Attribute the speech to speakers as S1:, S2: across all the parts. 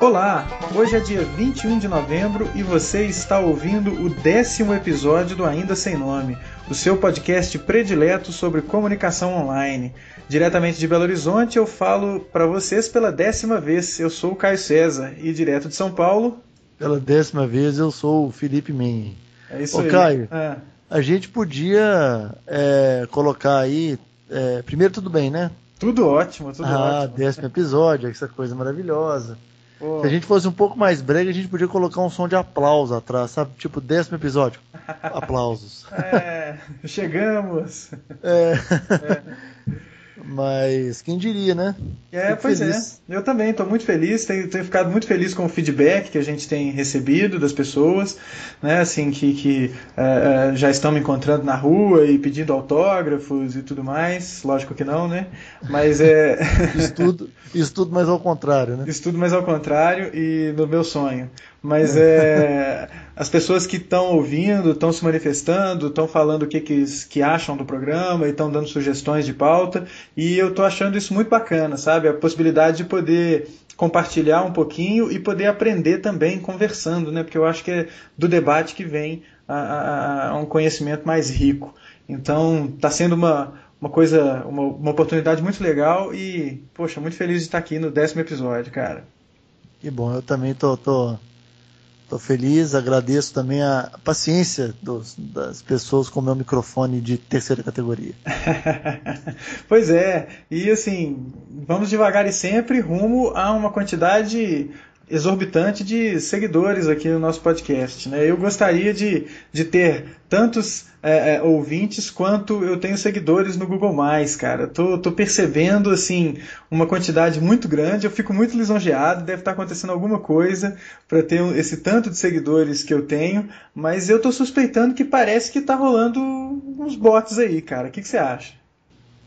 S1: Olá, hoje é dia 21 de novembro e você está ouvindo o 10º episódio do Ainda Sem Nome, o seu podcast predileto sobre comunicação online. Diretamente de Belo Horizonte eu falo para vocês pela 10ª vez, eu sou o Caio César e direto de São Paulo...
S2: Pela 10ª vez eu sou o Felipe Menhen.
S1: É isso aí.
S2: Caio, a gente podia colocar aí... primeiro, tudo bem, né?
S1: Tudo ótimo, tudo ótimo.
S2: 10º episódio, essa coisa maravilhosa.
S1: Pô.
S2: Se a gente fosse um pouco mais brega, a gente podia colocar um som de aplauso atrás, sabe? Tipo, 10º episódio. Aplausos.
S1: Chegamos.
S2: Mas quem diria, né?
S1: Pois feliz. Eu também estou muito feliz, tenho ficado muito feliz com o feedback que a gente tem recebido das pessoas, né? Assim, que já estão me encontrando na rua e pedindo autógrafos e tudo mais. Lógico que não, né? Mas
S2: Isso tudo mais ao contrário, né?
S1: Isso tudo mais ao contrário e no meu sonho. Mas as pessoas que estão ouvindo, estão se manifestando, estão falando o que acham do programa e estão dando sugestões de pauta. E eu estou achando isso muito bacana, sabe? A possibilidade de poder compartilhar um pouquinho e poder aprender também conversando, né? Porque eu acho que é do debate que vem a um conhecimento mais rico. Então, está sendo uma oportunidade muito legal e, poxa, muito feliz de estar aqui no 10º episódio, cara.
S2: Que bom, eu também tô feliz, agradeço também a paciência das pessoas com o meu microfone de terceira categoria.
S1: Pois é, e assim, vamos devagar e sempre rumo a uma quantidade exorbitante de seguidores aqui no nosso podcast, né? Eu gostaria de ter tantos ouvintes quanto eu tenho seguidores no Google+, cara. Tô percebendo, assim, uma quantidade muito grande, eu fico muito lisonjeado, deve estar acontecendo alguma coisa para ter esse tanto de seguidores que eu tenho, mas eu tô suspeitando que parece que tá rolando uns bots aí, cara. O que você acha?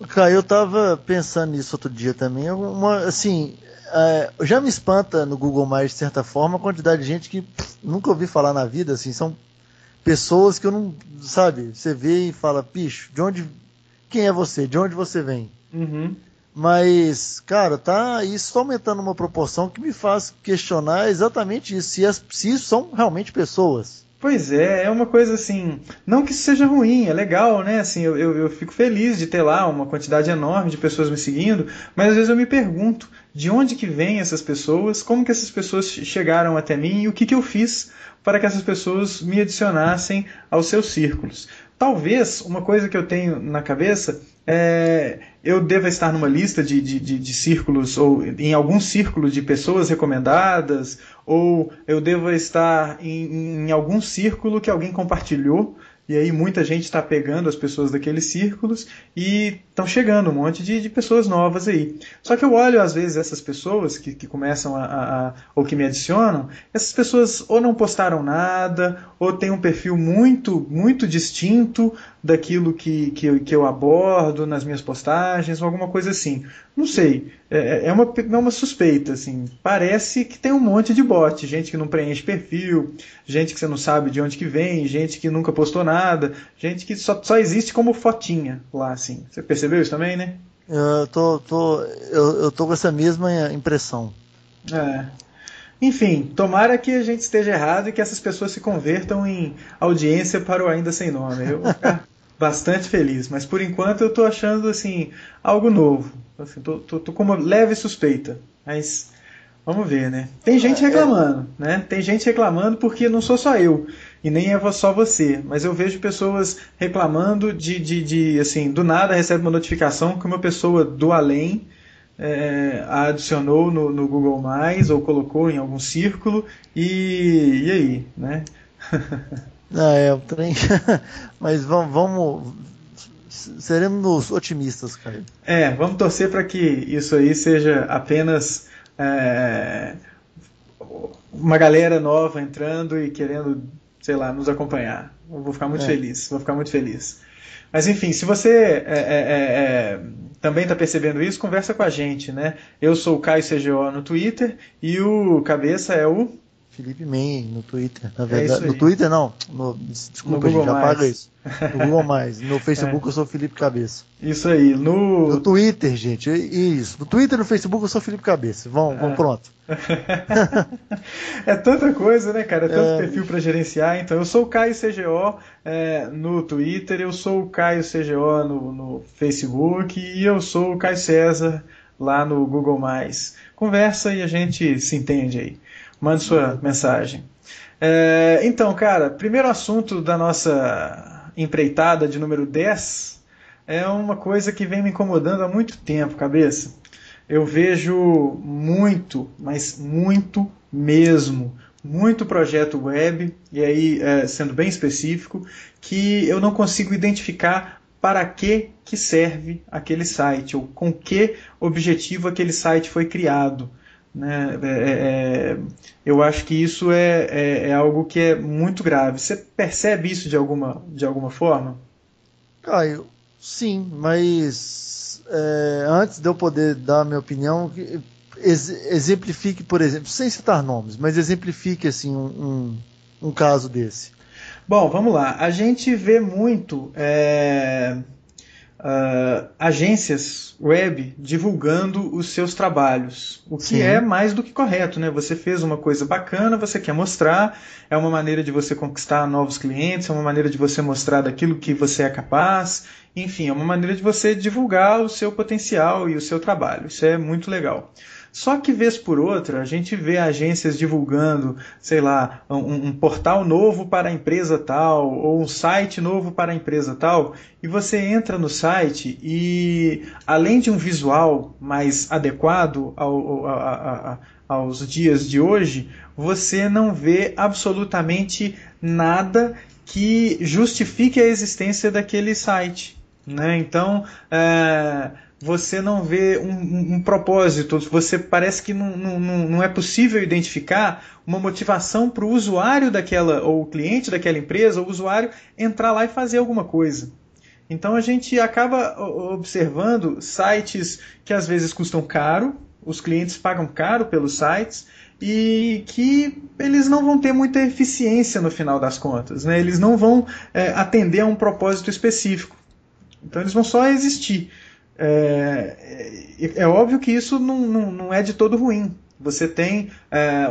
S2: Cara, eu tava pensando nisso outro dia também, já me espanta no Google+, de certa forma, a quantidade de gente que nunca ouvi falar na vida, assim, são pessoas que eu não, sabe, você vê e fala, bicho, quem é você? De onde você vem?
S1: Uhum.
S2: Mas, cara, isso tá aumentando uma proporção que me faz questionar exatamente isso, se isso são realmente pessoas.
S1: Pois é uma coisa assim, não que isso seja ruim, é legal, né? Assim, eu fico feliz de ter lá uma quantidade enorme de pessoas me seguindo, mas às vezes eu me pergunto de onde que vêm essas pessoas, como que essas pessoas chegaram até mim e o que eu fiz para que essas pessoas me adicionassem aos seus círculos. Talvez uma coisa que eu tenho na cabeça eu deva estar numa lista de círculos, ou em algum círculo de pessoas recomendadas, ou eu deva estar em algum círculo que alguém compartilhou, e aí muita gente está pegando as pessoas daqueles círculos e estão chegando um monte de pessoas novas aí. Só que eu olho às vezes essas pessoas que começam ou que me adicionam, essas pessoas ou não postaram nada, ou têm um perfil muito, muito distinto daquilo que eu abordo nas minhas postagens, ou alguma coisa assim. Não sei, é uma suspeita, assim. Parece que tem um monte de bot, gente que não preenche perfil, gente que você não sabe de onde que vem, gente que nunca postou nada, gente que só existe como fotinha lá, assim. Você percebeu isso também, né?
S2: Eu tô com essa mesma impressão.
S1: Enfim, tomara que a gente esteja errado e que essas pessoas se convertam em audiência para o Ainda Sem Nome. Eu vou ficar bastante feliz, mas por enquanto eu estou achando assim, algo novo. Assim, tô com uma leve suspeita, mas vamos ver, né? Tem gente reclamando, né? Tem gente reclamando porque não sou só eu e nem é só você, mas eu vejo pessoas reclamando assim, do nada recebe uma notificação que uma pessoa do além a adicionou no Google+, ou colocou em algum círculo, e aí, né?
S2: O trem. Mas vamos. Seremos otimistas, cara.
S1: Vamos torcer para que isso aí seja apenas uma galera nova entrando e querendo, sei lá, nos acompanhar. Eu vou ficar muito feliz. Mas enfim, se você também está percebendo isso, conversa com a gente, né? Eu sou o Caio CGO no Twitter e o cabeça é o...
S2: Felipe Man, no Twitter, na
S1: É
S2: verdade.
S1: isso aí.
S2: No Twitter não, desculpa,
S1: No
S2: gente,
S1: Google
S2: apaga
S1: Mais.
S2: isso. No Google Mais. No Facebook eu sou Felipe Cabeça.
S1: Isso aí.
S2: No Twitter, gente, isso. No Twitter e no Facebook eu sou Felipe Cabeça. Vamos pronto.
S1: É tanta coisa, né, cara? É tanto perfil para gerenciar. Então, eu sou o Caio CGO no Twitter, eu sou o Caio CGO no Facebook e eu sou o Caio César lá no Google+. Conversa e a gente se entende aí. Mande sua mensagem. Então, cara, primeiro assunto da nossa empreitada de número 10 é uma coisa que vem me incomodando há muito tempo, cabeça. Eu vejo muito, mas muito mesmo, muito projeto web, e aí, sendo bem específico, que eu não consigo identificar para que serve aquele site, ou com que objetivo aquele site foi criado. Né? Eu acho que isso é algo que é muito grave. Você percebe isso de alguma forma?
S2: Caio, sim, mas antes de eu poder dar a minha opinião, exemplifique, por exemplo, sem citar nomes, mas exemplifique assim um caso desse.
S1: Bom, vamos lá. A gente vê muito agências web divulgando os seus trabalhos, o que
S2: Sim.
S1: é mais do que correto, né? Você fez uma coisa bacana, você quer mostrar, é uma maneira de você conquistar novos clientes, é uma maneira de você mostrar daquilo que você é capaz, enfim, é uma maneira de você divulgar o seu potencial e o seu trabalho. Isso é muito legal. Só que, vez por outra, a gente vê agências divulgando, sei lá, um portal novo para a empresa tal, ou um site novo para a empresa tal, e você entra no site e, além de um visual mais adequado aos dias de hoje, você não vê absolutamente nada que justifique a existência daquele site. Né? Então, você não vê um propósito, você parece que não é possível identificar uma motivação para o usuário daquela, ou o cliente daquela empresa, ou o usuário entrar lá e fazer alguma coisa. Então a gente acaba observando sites que às vezes custam caro, os clientes pagam caro pelos sites, e que eles não vão ter muita eficiência no final das contas. Né? Eles não vão atender a um propósito específico. Então eles vão só existir. É óbvio que isso não é de todo ruim. Você tem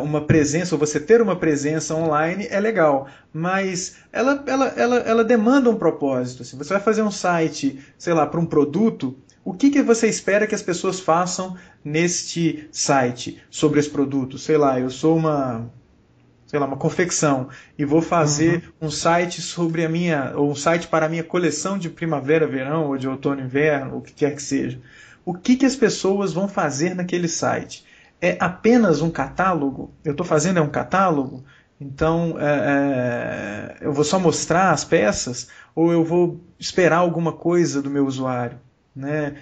S1: uma presença, ou você ter uma presença online é legal, mas ela demanda um propósito. Assim. Você vai fazer um site, sei lá, para um produto, o que você espera que as pessoas façam neste site sobre esse produto? Sei lá, eu sou uma confecção, e vou fazer um site sobre ou um site para a minha coleção de primavera, verão, ou de outono, inverno, o que quer que seja. O que as pessoas vão fazer naquele site? É apenas um catálogo? Eu estou fazendo um catálogo? Então, eu vou só mostrar as peças, ou eu vou esperar alguma coisa do meu usuário? Né?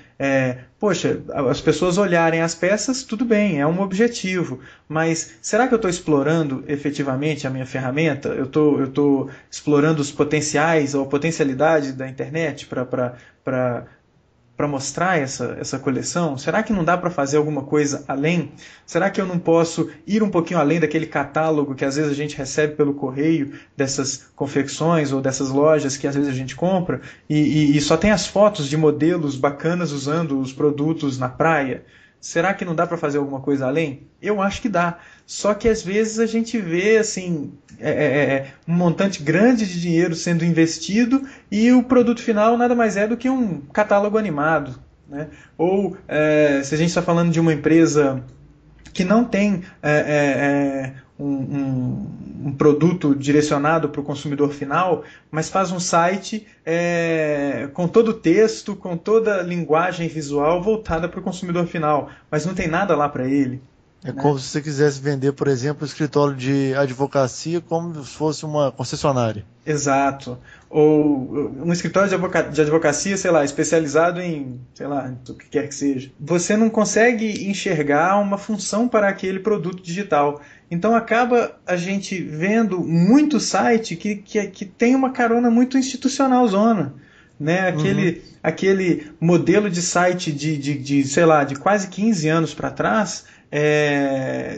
S1: Poxa, as pessoas olharem as peças, tudo bem, é um objetivo, mas será que eu estou explorando efetivamente a minha ferramenta? Eu estou explorando os potenciais ou a potencialidade da internet para mostrar essa coleção? Será que não dá para fazer alguma coisa além? Será que eu não posso ir um pouquinho além daquele catálogo que às vezes a gente recebe pelo correio, dessas confecções ou dessas lojas que às vezes a gente compra, e só tem as fotos de modelos bacanas usando os produtos na praia? Será que não dá para fazer alguma coisa além? Eu acho que dá. Só que às vezes a gente vê assim, um montante grande de dinheiro sendo investido e o produto final nada mais é do que um catálogo animado. Né? Ou se a gente está falando de uma empresa que não tem um produto direcionado para o consumidor final, mas faz um site com todo o texto, com toda a linguagem visual voltada para o consumidor final, mas não tem nada lá para ele.
S2: É como se você quisesse vender, por exemplo, um escritório de advocacia como se fosse uma concessionária.
S1: Exato. Ou um escritório de advocacia, sei lá, especializado em, sei lá, o que quer que seja. Você não consegue enxergar uma função para aquele produto digital. Então acaba a gente vendo muito site que tem uma carona muito institucional zona. Né? Aquele modelo de site de, sei lá, de quase 15 anos para trás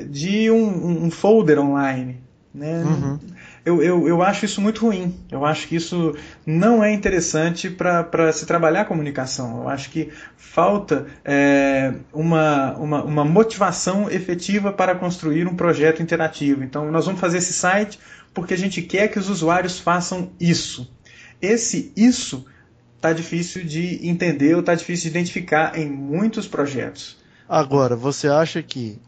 S1: de um folder online, né?
S2: Uhum.
S1: Eu acho isso muito ruim. Eu acho que isso não é interessante para se trabalhar a comunicação. Eu acho que falta uma motivação efetiva para construir um projeto interativo. Então, nós vamos fazer esse site porque a gente quer que os usuários façam isso. Isso está difícil de entender ou está difícil de identificar em muitos projetos.
S2: Agora, você acha que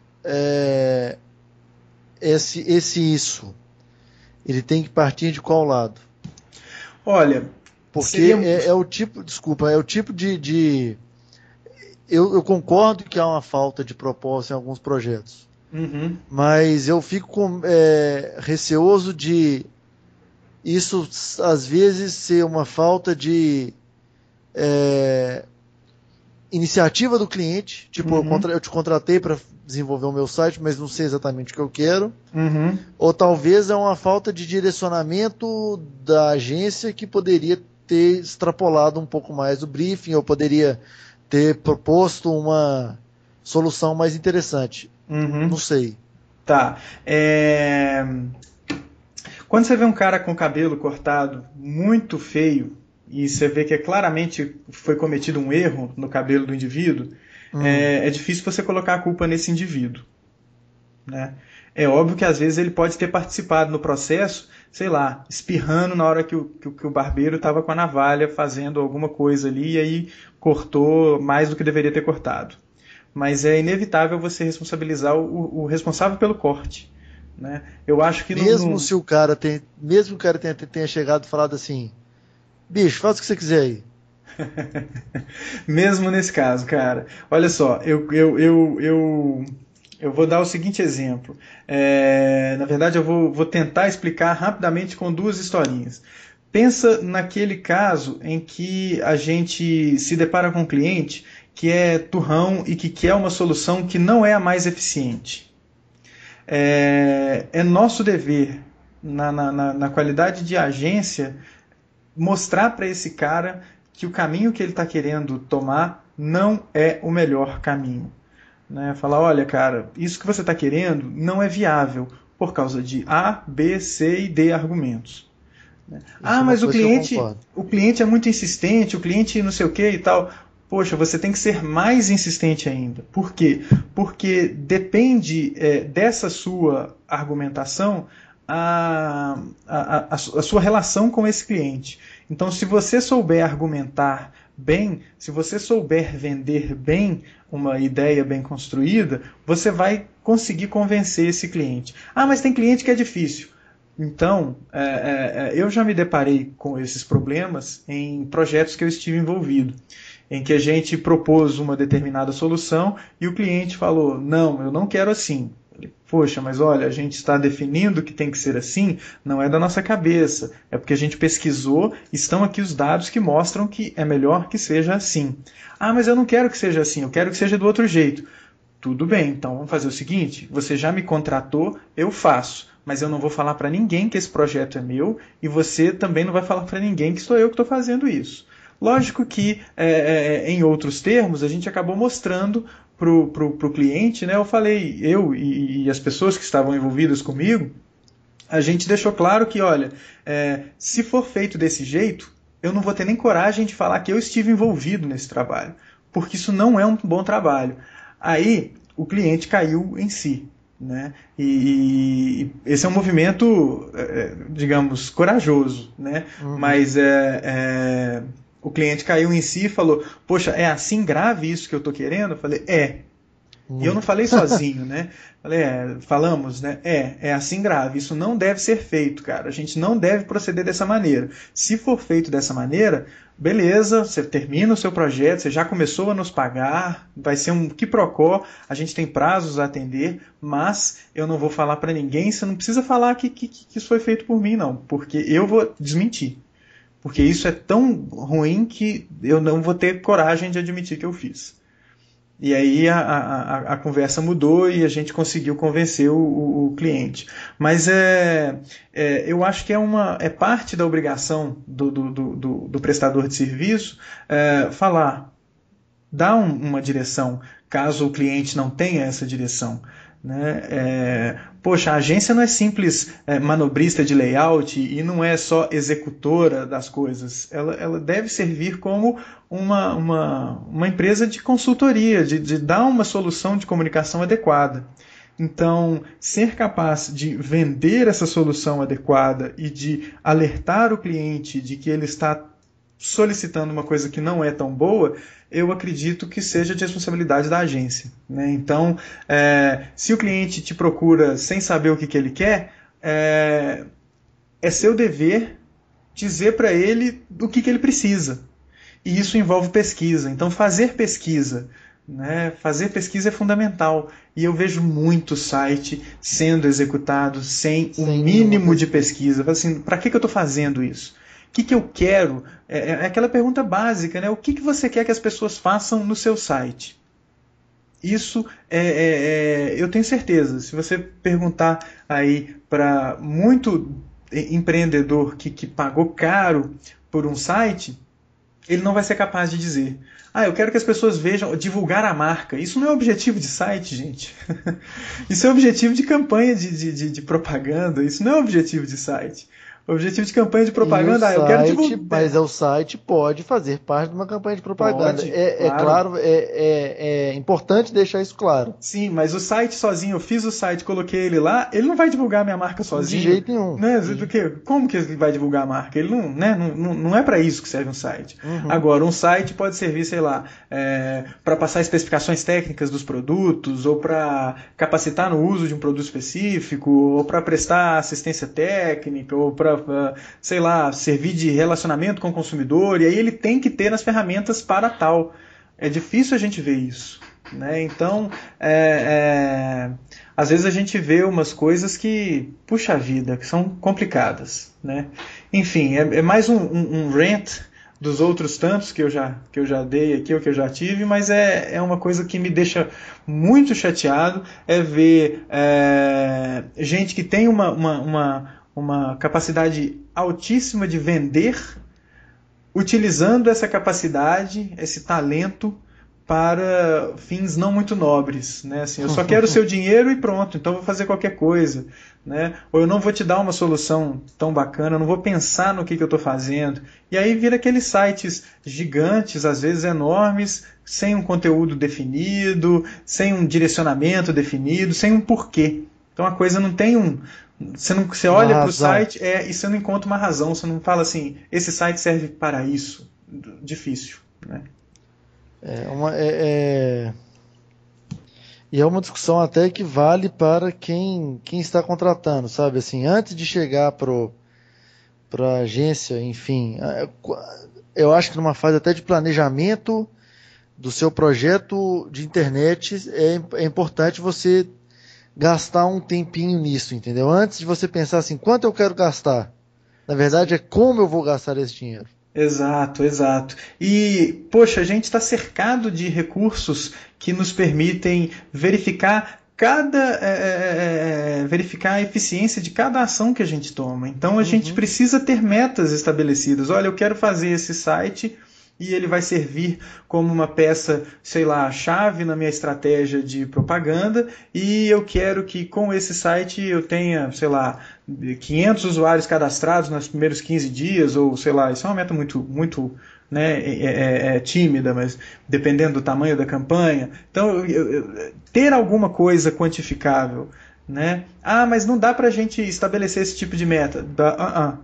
S2: isso ele tem que partir de qual lado?
S1: Olha,
S2: porque é o tipo, desculpa, é o tipo de eu concordo que há uma falta de propósito em alguns projetos, mas eu fico receoso de isso às vezes ser uma falta de iniciativa do cliente, tipo, eu te contratei para desenvolver o meu site, mas não sei exatamente o que eu quero. Ou talvez é uma falta de direcionamento da agência que poderia ter extrapolado um pouco mais o briefing, ou poderia ter proposto uma solução mais interessante. Não sei.
S1: Tá. Quando você vê um cara com o cabelo cortado muito feio, e você vê que claramente foi cometido um erro no cabelo do indivíduo, é difícil você colocar a culpa nesse indivíduo, né? É óbvio que às vezes ele pode ter participado no processo, sei lá, espirrando na hora que o barbeiro estava com a navalha fazendo alguma coisa ali e aí cortou mais do que deveria ter cortado. Mas é inevitável você responsabilizar o responsável pelo corte, né? Eu acho que
S2: mesmo se o cara tenha chegado e falado assim: bicho, faz o que você quiser aí.
S1: Mesmo nesse caso, cara. Olha só, eu vou dar o seguinte exemplo. Na verdade, eu vou tentar explicar rapidamente com duas historinhas. Pensa naquele caso em que a gente se depara com um cliente que é turrão e que quer uma solução que não é a mais eficiente. É nosso dever, na qualidade de agência, mostrar para esse cara que o caminho que ele está querendo tomar não é o melhor caminho. Né? Falar, olha, cara, isso que você está querendo não é viável por causa de A, B, C e D argumentos. Mas o cliente é muito insistente, o cliente não sei o que e tal. Poxa, você tem que ser mais insistente ainda. Por quê? Porque depende dessa sua argumentação a sua relação com esse cliente. Então, se você souber argumentar bem, se você souber vender bem uma ideia bem construída, você vai conseguir convencer esse cliente. Mas tem cliente que é difícil. Então, eu já me deparei com esses problemas em projetos que eu estive envolvido, em que a gente propôs uma determinada solução e o cliente falou, não, eu não quero assim. Poxa, mas olha, a gente está definindo que tem que ser assim, não é da nossa cabeça, é porque a gente pesquisou, estão aqui os dados que mostram que é melhor que seja assim. Mas eu não quero que seja assim, eu quero que seja do outro jeito. Tudo bem, então vamos fazer o seguinte, você já me contratou, eu faço, mas eu não vou falar para ninguém que esse projeto é meu e você também não vai falar para ninguém que sou eu que estou fazendo isso. Lógico que, em outros termos, a gente acabou mostrando para o cliente, né? Eu e as pessoas que estavam envolvidas comigo, a gente deixou claro que, olha, se for feito desse jeito, eu não vou ter nem coragem de falar que eu estive envolvido nesse trabalho, porque isso não é um bom trabalho. Aí, o cliente caiu em si. Né? E esse é um movimento, digamos, corajoso, né? Mas o cliente caiu em si e falou, poxa, é assim grave isso que eu estou querendo? Eu falei, E eu não falei sozinho, né? Falei, falamos, né? É assim grave, isso não deve ser feito, cara. A gente não deve proceder dessa maneira. Se for feito dessa maneira, beleza, você termina o seu projeto, você já começou a nos pagar, vai ser um quiprocó, a gente tem prazos a atender, mas eu não vou falar para ninguém, você não precisa falar que isso foi feito por mim, não, porque eu vou desmentir. Porque isso é tão ruim que eu não vou ter coragem de admitir que eu fiz. E aí a conversa mudou e a gente conseguiu convencer o cliente. Mas eu acho que é parte da obrigação do prestador de serviço falar, dar uma direção. caso o cliente não tenha essa direção. Né? Poxa, a agência não é simples manobrista de layout e não é só executora das coisas. Ela deve servir como uma empresa de consultoria, de dar uma solução de comunicação adequada. Então, ser capaz de vender essa solução adequada e de alertar o cliente de que ele está solicitando uma coisa que não é tão boa, eu acredito que seja de responsabilidade da agência. Né? Então, se o cliente te procura sem saber o que ele quer, é seu dever dizer para ele o que ele precisa. E isso envolve pesquisa. Então, fazer pesquisa. Né? Fazer pesquisa é fundamental. E eu vejo muito site sendo executado sem o mínimo de pesquisa. Assim, para que eu estou fazendo isso? O que eu quero? É aquela pergunta básica, né? O que você quer que as pessoas façam no seu site? Isso eu tenho certeza. Se você perguntar aí para muito empreendedor que pagou caro por um site, ele não vai ser capaz de dizer: eu quero que as pessoas vejam, divulgar a marca. Isso não é objetivo de site, gente. Isso é objetivo de campanha de propaganda. Isso não é objetivo de site. O objetivo de campanha de propaganda, eu quero divulgar.
S2: Mas o site pode fazer parte de uma campanha de propaganda.
S1: Pode,
S2: claro, é importante deixar isso claro.
S1: Sim, mas o site sozinho, eu fiz o site, coloquei ele lá, ele não vai divulgar a minha marca sozinho.
S2: De jeito nenhum.
S1: Né? Como que ele vai divulgar a marca? Ele não é para isso que serve um site.
S2: Uhum.
S1: Agora, um site pode servir, sei lá, para passar especificações técnicas dos produtos, ou para capacitar no uso de um produto específico, ou para prestar assistência técnica, ou para, sei lá, servir de relacionamento com o consumidor, e aí ele tem que ter as ferramentas para tal. É difícil a gente ver isso. Né? Então, às vezes a gente vê umas coisas que, puxa vida, que são complicadas. Né? Enfim, é mais um rant dos outros tantos que eu já dei aqui, ou que eu já tive, mas é uma coisa que me deixa muito chateado, é ver gente que tem uma capacidade altíssima de vender, utilizando essa capacidade, esse talento, para fins não muito nobres. Né? Assim, eu só quero o seu dinheiro e pronto, então vou fazer qualquer coisa. Né? Ou eu não vou te dar uma solução tão bacana, eu não vou pensar no que eu estou fazendo. E aí vira aqueles sites gigantes, às vezes enormes, sem um conteúdo definido, sem um direcionamento definido, sem um porquê. Então a coisa não tem Você olha para o site e você não encontra uma razão, você não fala assim, esse site serve para isso. Difícil. Né?
S2: E é uma discussão até que vale para quem está contratando, sabe? Assim, antes de chegar para a agência, enfim, eu acho que numa fase até de planejamento do seu projeto de internet, é importante você gastar um tempinho nisso, entendeu? Antes de você pensar assim, quanto eu quero gastar? Na verdade, é como eu vou gastar esse dinheiro.
S1: Exato. E, poxa, a gente está cercado de recursos que nos permitem verificar verificar a eficiência de cada ação que a gente toma. Então a gente precisa ter metas estabelecidas. Olha, eu quero fazer esse site e ele vai servir como uma peça, sei lá, chave na minha estratégia de propaganda, e eu quero que com esse site eu tenha, sei lá, 500 usuários cadastrados nos primeiros 15 dias, ou sei lá, isso é uma meta muito né, tímida, mas dependendo do tamanho da campanha. Então, ter alguma coisa quantificável. Né? Mas não dá para a gente estabelecer esse tipo de meta.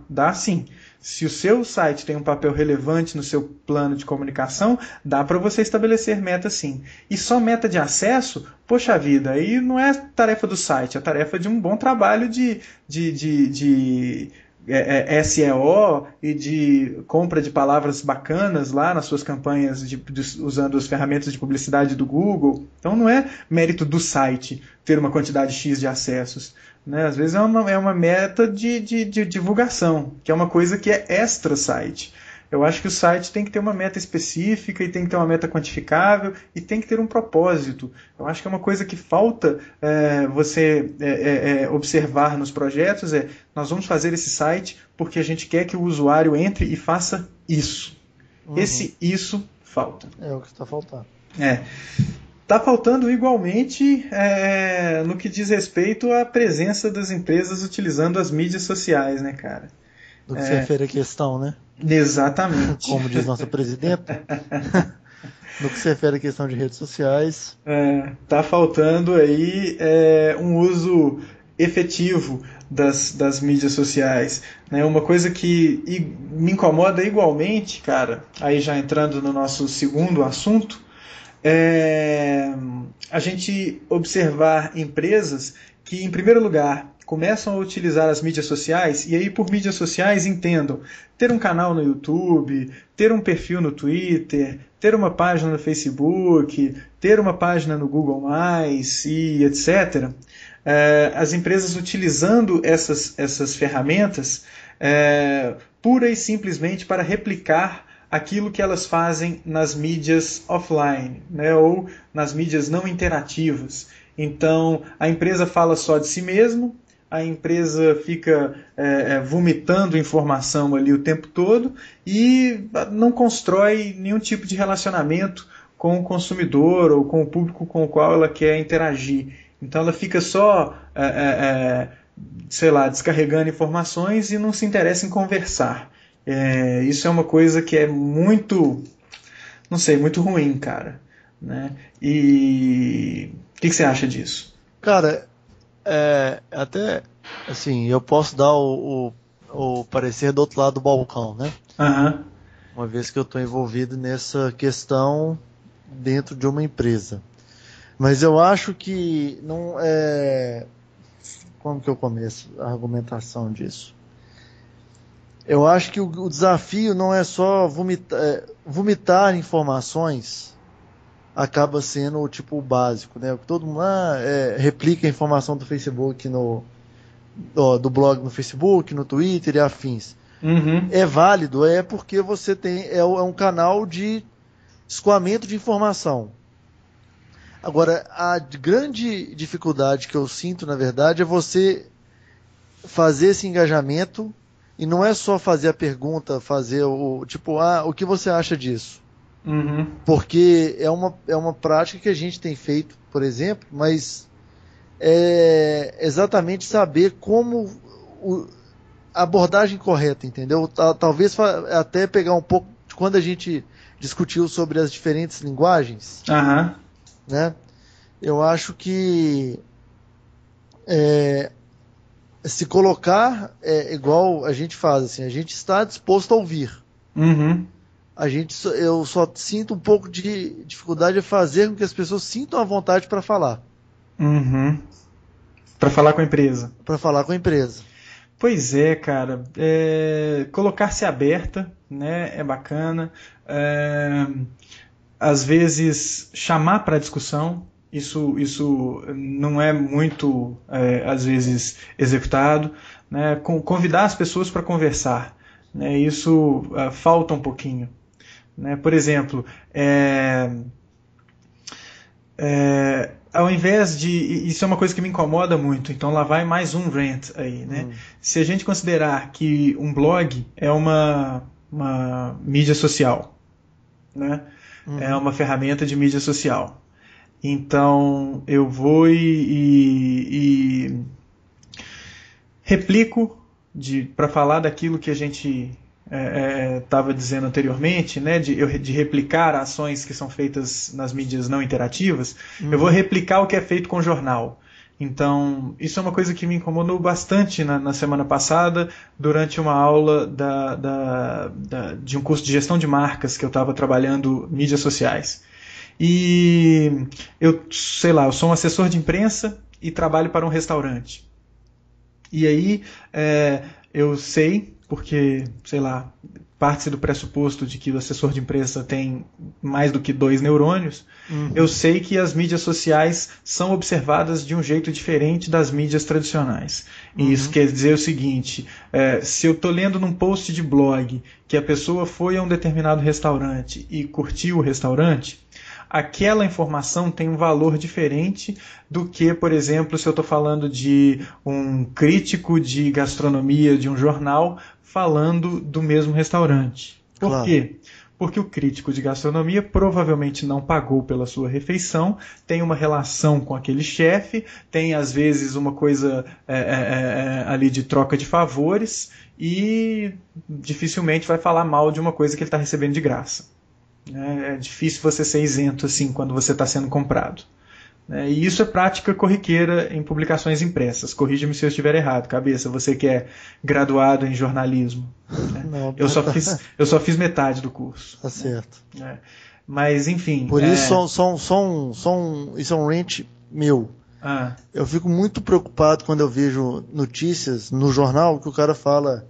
S1: Dá sim. Se o seu site tem um papel relevante no seu plano de comunicação, dá para você estabelecer meta sim. E só meta de acesso, poxa vida, aí não é tarefa do site, é tarefa de um bom trabalho de SEO e de compra de palavras bacanas lá nas suas campanhas usando as ferramentas de publicidade do Google. Então não é mérito do site ter uma quantidade X de acessos. Né? Às vezes é uma meta de divulgação, que é uma coisa que é extra site. Eu acho que o site tem que ter uma meta específica e tem que ter uma meta quantificável e tem que ter um propósito. Eu acho que é uma coisa que falta você observar nos projetos nós vamos fazer esse site porque a gente quer que o usuário entre e faça isso. Isso falta.
S2: É o que está faltando.
S1: Tá faltando igualmente no que diz respeito à presença das empresas utilizando as mídias sociais, né, cara?
S2: Do que se refere à questão, né?
S1: Exatamente.
S2: Como diz nossa presidenta. No que se refere à questão de redes sociais.
S1: Tá faltando aí um uso efetivo das mídias sociais, né? Uma coisa que me incomoda igualmente, cara, aí já entrando no nosso segundo assunto, a gente observar empresas que, em primeiro lugar, começam a utilizar as mídias sociais, e aí por mídias sociais entendam ter um canal no YouTube, ter um perfil no Twitter, ter uma página no Facebook, ter uma página no Google+, e etc. As empresas utilizando essas ferramentas pura e simplesmente para replicar aquilo que elas fazem nas mídias offline, né, ou nas mídias não interativas. Então, a empresa fala só de si mesma, a empresa fica vomitando informação ali o tempo todo e não constrói nenhum tipo de relacionamento com o consumidor ou com o público com o qual ela quer interagir. Então ela fica só, descarregando informações e não se interessa em conversar. Isso é uma coisa que é muito, não sei, muito ruim, cara. Né? E o que você acha disso?
S2: Cara, até assim, eu posso dar o parecer do outro lado do balcão, né?
S1: Uhum.
S2: Uma vez que eu estou envolvido nessa questão dentro de uma empresa. Mas eu acho que não é... Como que eu começo a argumentação disso? Eu acho que o desafio não é só vomitar informações, acaba sendo o básico, né? Todo mundo replica a informação do Facebook do blog no Facebook, no Twitter e afins.
S1: Uhum.
S2: É válido, porque você tem um canal de escoamento de informação. Agora, a grande dificuldade que eu sinto, na verdade, é você fazer esse engajamento, e não é só fazer a pergunta, fazer o que você acha disso?
S1: Uhum.
S2: Porque é uma prática que a gente tem feito, por exemplo, mas é exatamente saber como a abordagem correta, entendeu? Talvez até pegar um pouco de quando a gente discutiu sobre as diferentes linguagens,
S1: Uhum.
S2: né? Eu acho que se colocar igual a gente faz, assim, a gente está disposto a ouvir.
S1: Uhum.
S2: Eu só sinto um pouco de dificuldade de fazer com que as pessoas sintam a vontade para falar.
S1: Uhum. Para falar com a empresa.
S2: Para falar com a empresa.
S1: Pois é, cara. Colocar-se aberta, né, é bacana. Às vezes, chamar para discussão. Isso não é muito, às vezes, executado. Né? Convidar as pessoas para conversar. Né? Isso falta um pouquinho. Né? Por exemplo, ao invés de... Isso é uma coisa que me incomoda muito, então lá vai mais um rant aí. Né? Se a gente considerar que um blog é uma mídia social, né? É uma ferramenta de mídia social. Então eu vou e replico para falar daquilo que a gente estava dizendo anteriormente, né, de replicar ações que são feitas nas mídias não interativas. Eu vou replicar o que é feito com jornal. Então, isso é uma coisa que me incomodou bastante na semana passada, durante uma aula de um curso de gestão de marcas que eu estava trabalhando mídias sociais. E eu sou um assessor de imprensa e trabalho para um restaurante. E aí eu sei, porque, parte-se do pressuposto de que o assessor de imprensa tem mais do que 2 neurônios, eu sei que as mídias sociais são observadas de um jeito diferente das mídias tradicionais. E isso quer dizer o seguinte, se eu estou lendo num post de blog que a pessoa foi a um determinado restaurante e curtiu o restaurante, aquela informação tem um valor diferente do que, por exemplo, se eu estou falando de um crítico de gastronomia de um jornal falando do mesmo restaurante. Por quê? Porque o crítico de gastronomia provavelmente não pagou pela sua refeição, tem uma relação com aquele chefe, tem às vezes uma coisa ali de troca de favores e dificilmente vai falar mal de uma coisa que ele está recebendo de graça. É difícil você ser isento assim quando você está sendo comprado. E isso é prática corriqueira em publicações impressas. Corrija-me se eu estiver errado, cabeça, você que é graduado em jornalismo.
S2: Não,
S1: eu só fiz metade do curso.
S2: Tá certo.
S1: Mas, enfim...
S2: Por isso, isso é um rant meu. Eu fico muito preocupado quando eu vejo notícias no jornal que o cara fala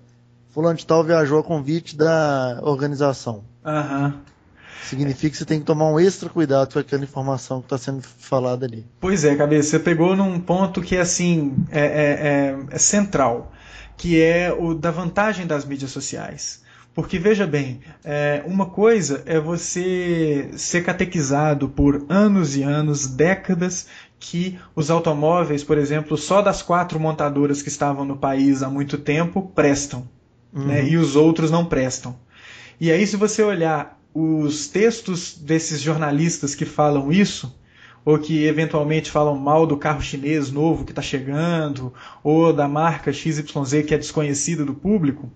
S2: fulano de tal viajou a convite da organização. Significa que você tem que tomar um extra cuidado com aquela informação que está sendo falada ali.
S1: Pois é, cabeça, você pegou num ponto que assim, é central, que é o da vantagem das mídias sociais. Porque, veja bem, uma coisa é você ser catequizado por anos e anos, décadas, que os automóveis, por exemplo, só das 4 montadoras que estavam no país há muito tempo, prestam. Né, e os outros não prestam. E aí, se você olhar os textos desses jornalistas que falam isso, ou que eventualmente falam mal do carro chinês novo que está chegando, ou da marca XYZ que é desconhecida do público,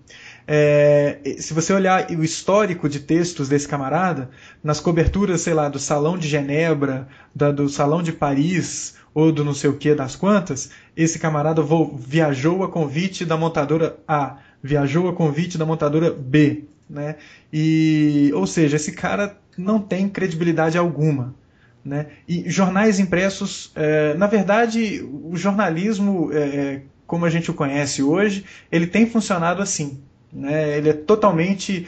S1: se você olhar o histórico de textos desse camarada, nas coberturas, sei lá, do Salão de Genebra, do Salão de Paris, ou do não sei o que das quantas, esse camarada viajou a convite da montadora A, viajou a convite da montadora B, né? Ou seja, esse cara não tem credibilidade alguma, né? E jornais impressos, na verdade, o jornalismo, como a gente o conhece hoje, ele tem funcionado assim, né? Ele é totalmente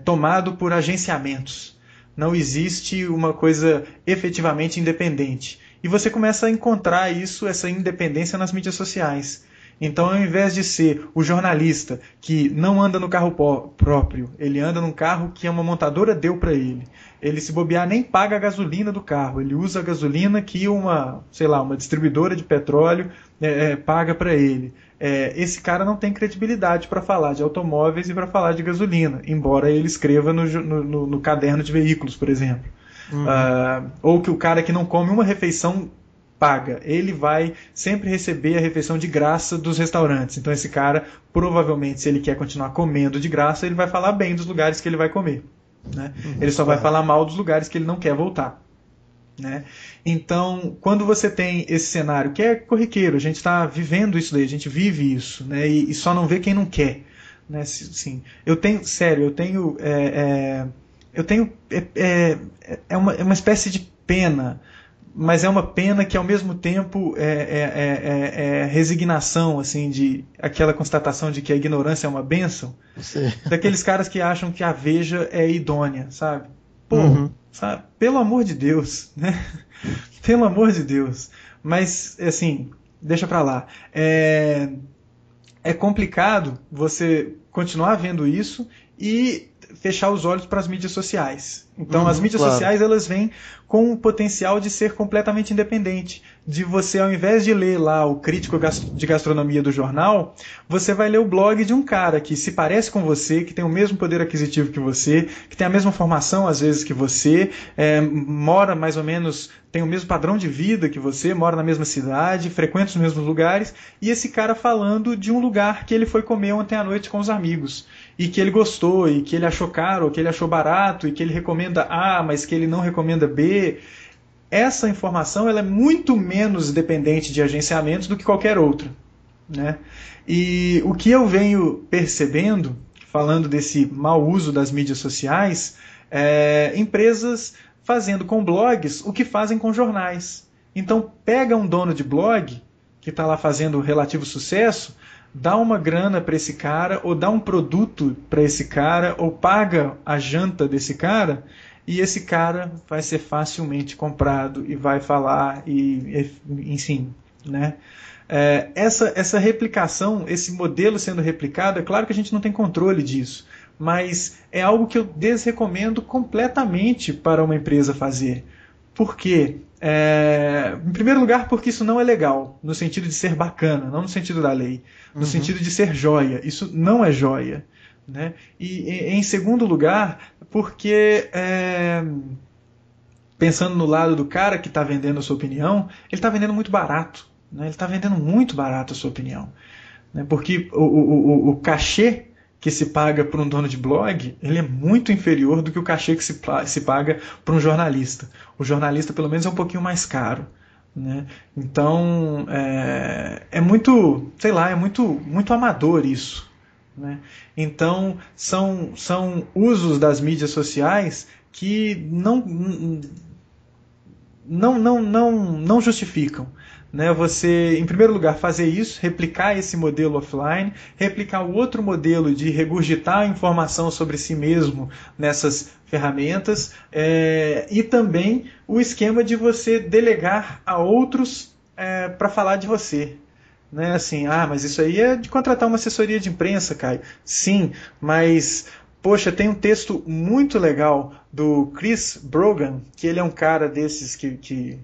S1: tomado por agenciamentos. Não existe uma coisa efetivamente independente. E você começa a encontrar essa independência nas mídias sociais. Então, ao invés de ser o jornalista que não anda no carro próprio, ele anda num carro que uma montadora deu para ele. Ele, se bobear, nem paga a gasolina do carro. Ele usa a gasolina que uma distribuidora de petróleo paga para ele. Esse cara não tem credibilidade para falar de automóveis e para falar de gasolina, embora ele escreva no caderno de veículos, por exemplo. Ou que o cara que não come uma refeição paga. Ele vai sempre receber a refeição de graça dos restaurantes. Então esse cara, provavelmente, se ele quer continuar comendo de graça, ele vai falar bem dos lugares que ele vai comer. Né? Ele só vai falar mal dos lugares que ele não quer voltar. Né? Então, quando você tem esse cenário, que é corriqueiro, a gente está vivendo isso daí, a gente vive isso, né? E só não vê quem não quer. Né? Sim, eu tenho uma espécie de pena, mas é uma pena que ao mesmo tempo é resignação, assim, de aquela constatação de que a ignorância é uma bênção.
S2: Sim.
S1: Daqueles caras que acham que a Veja é idônea, sabe? Pô, sabe? Pelo amor de Deus, né? Pelo amor de Deus. Mas, assim, deixa pra lá. É complicado você continuar vendo isso e fechar os olhos para as mídias sociais. Então, as mídias sociais, elas vêm com o potencial de ser completamente independente. De você, ao invés de ler lá o crítico de gastronomia do jornal, você vai ler o blog de um cara que se parece com você, que tem o mesmo poder aquisitivo que você, que tem a mesma formação, às vezes, que você, mora mais ou menos, tem o mesmo padrão de vida que você, mora na mesma cidade, frequenta os mesmos lugares, e esse cara falando de um lugar que ele foi comer ontem à noite com os amigos, e que ele gostou, e que ele achou caro, ou que ele achou barato, e que ele recomenda A, mas que ele não recomenda B. Essa informação ela é muito menos dependente de agenciamentos do que qualquer outra. Né? E o que eu venho percebendo, falando desse mau uso das mídias sociais, empresas fazendo com blogs o que fazem com jornais. Então pega um dono de blog, que está lá fazendo relativo sucesso, dá uma grana para esse cara, ou dá um produto para esse cara, ou paga a janta desse cara, e esse cara vai ser facilmente comprado e vai falar, enfim, né? Essa replicação, esse modelo sendo replicado, é claro que a gente não tem controle disso, mas é algo que eu desrecomendo completamente para uma empresa fazer. Por quê? Em primeiro lugar, porque isso não é legal, no sentido de ser bacana, não no sentido da lei, no sentido de ser joia. Isso não é joia. né? E em segundo lugar, porque pensando no lado do cara que está vendendo a sua opinião, ele está vendendo muito barato, né? Ele está vendendo muito barato a sua opinião, né? Porque o cachê que se paga por um dono de blog, ele é muito inferior do que o cachê que se paga por um jornalista. O jornalista, pelo menos, é um pouquinho mais caro, né? Então, é muito, sei lá, é muito amador isso, né? Então, são usos das mídias sociais que não justificam, né? Você, em primeiro lugar, fazer isso, replicar esse modelo offline, replicar o outro modelo de regurgitar a informação sobre si mesmo nessas ferramentas, e também o esquema de você delegar a outros para falar de você. Né? Assim, mas isso aí é de contratar uma assessoria de imprensa, Caio. Sim, mas poxa, tem um texto muito legal do Chris Brogan, que ele é um cara desses que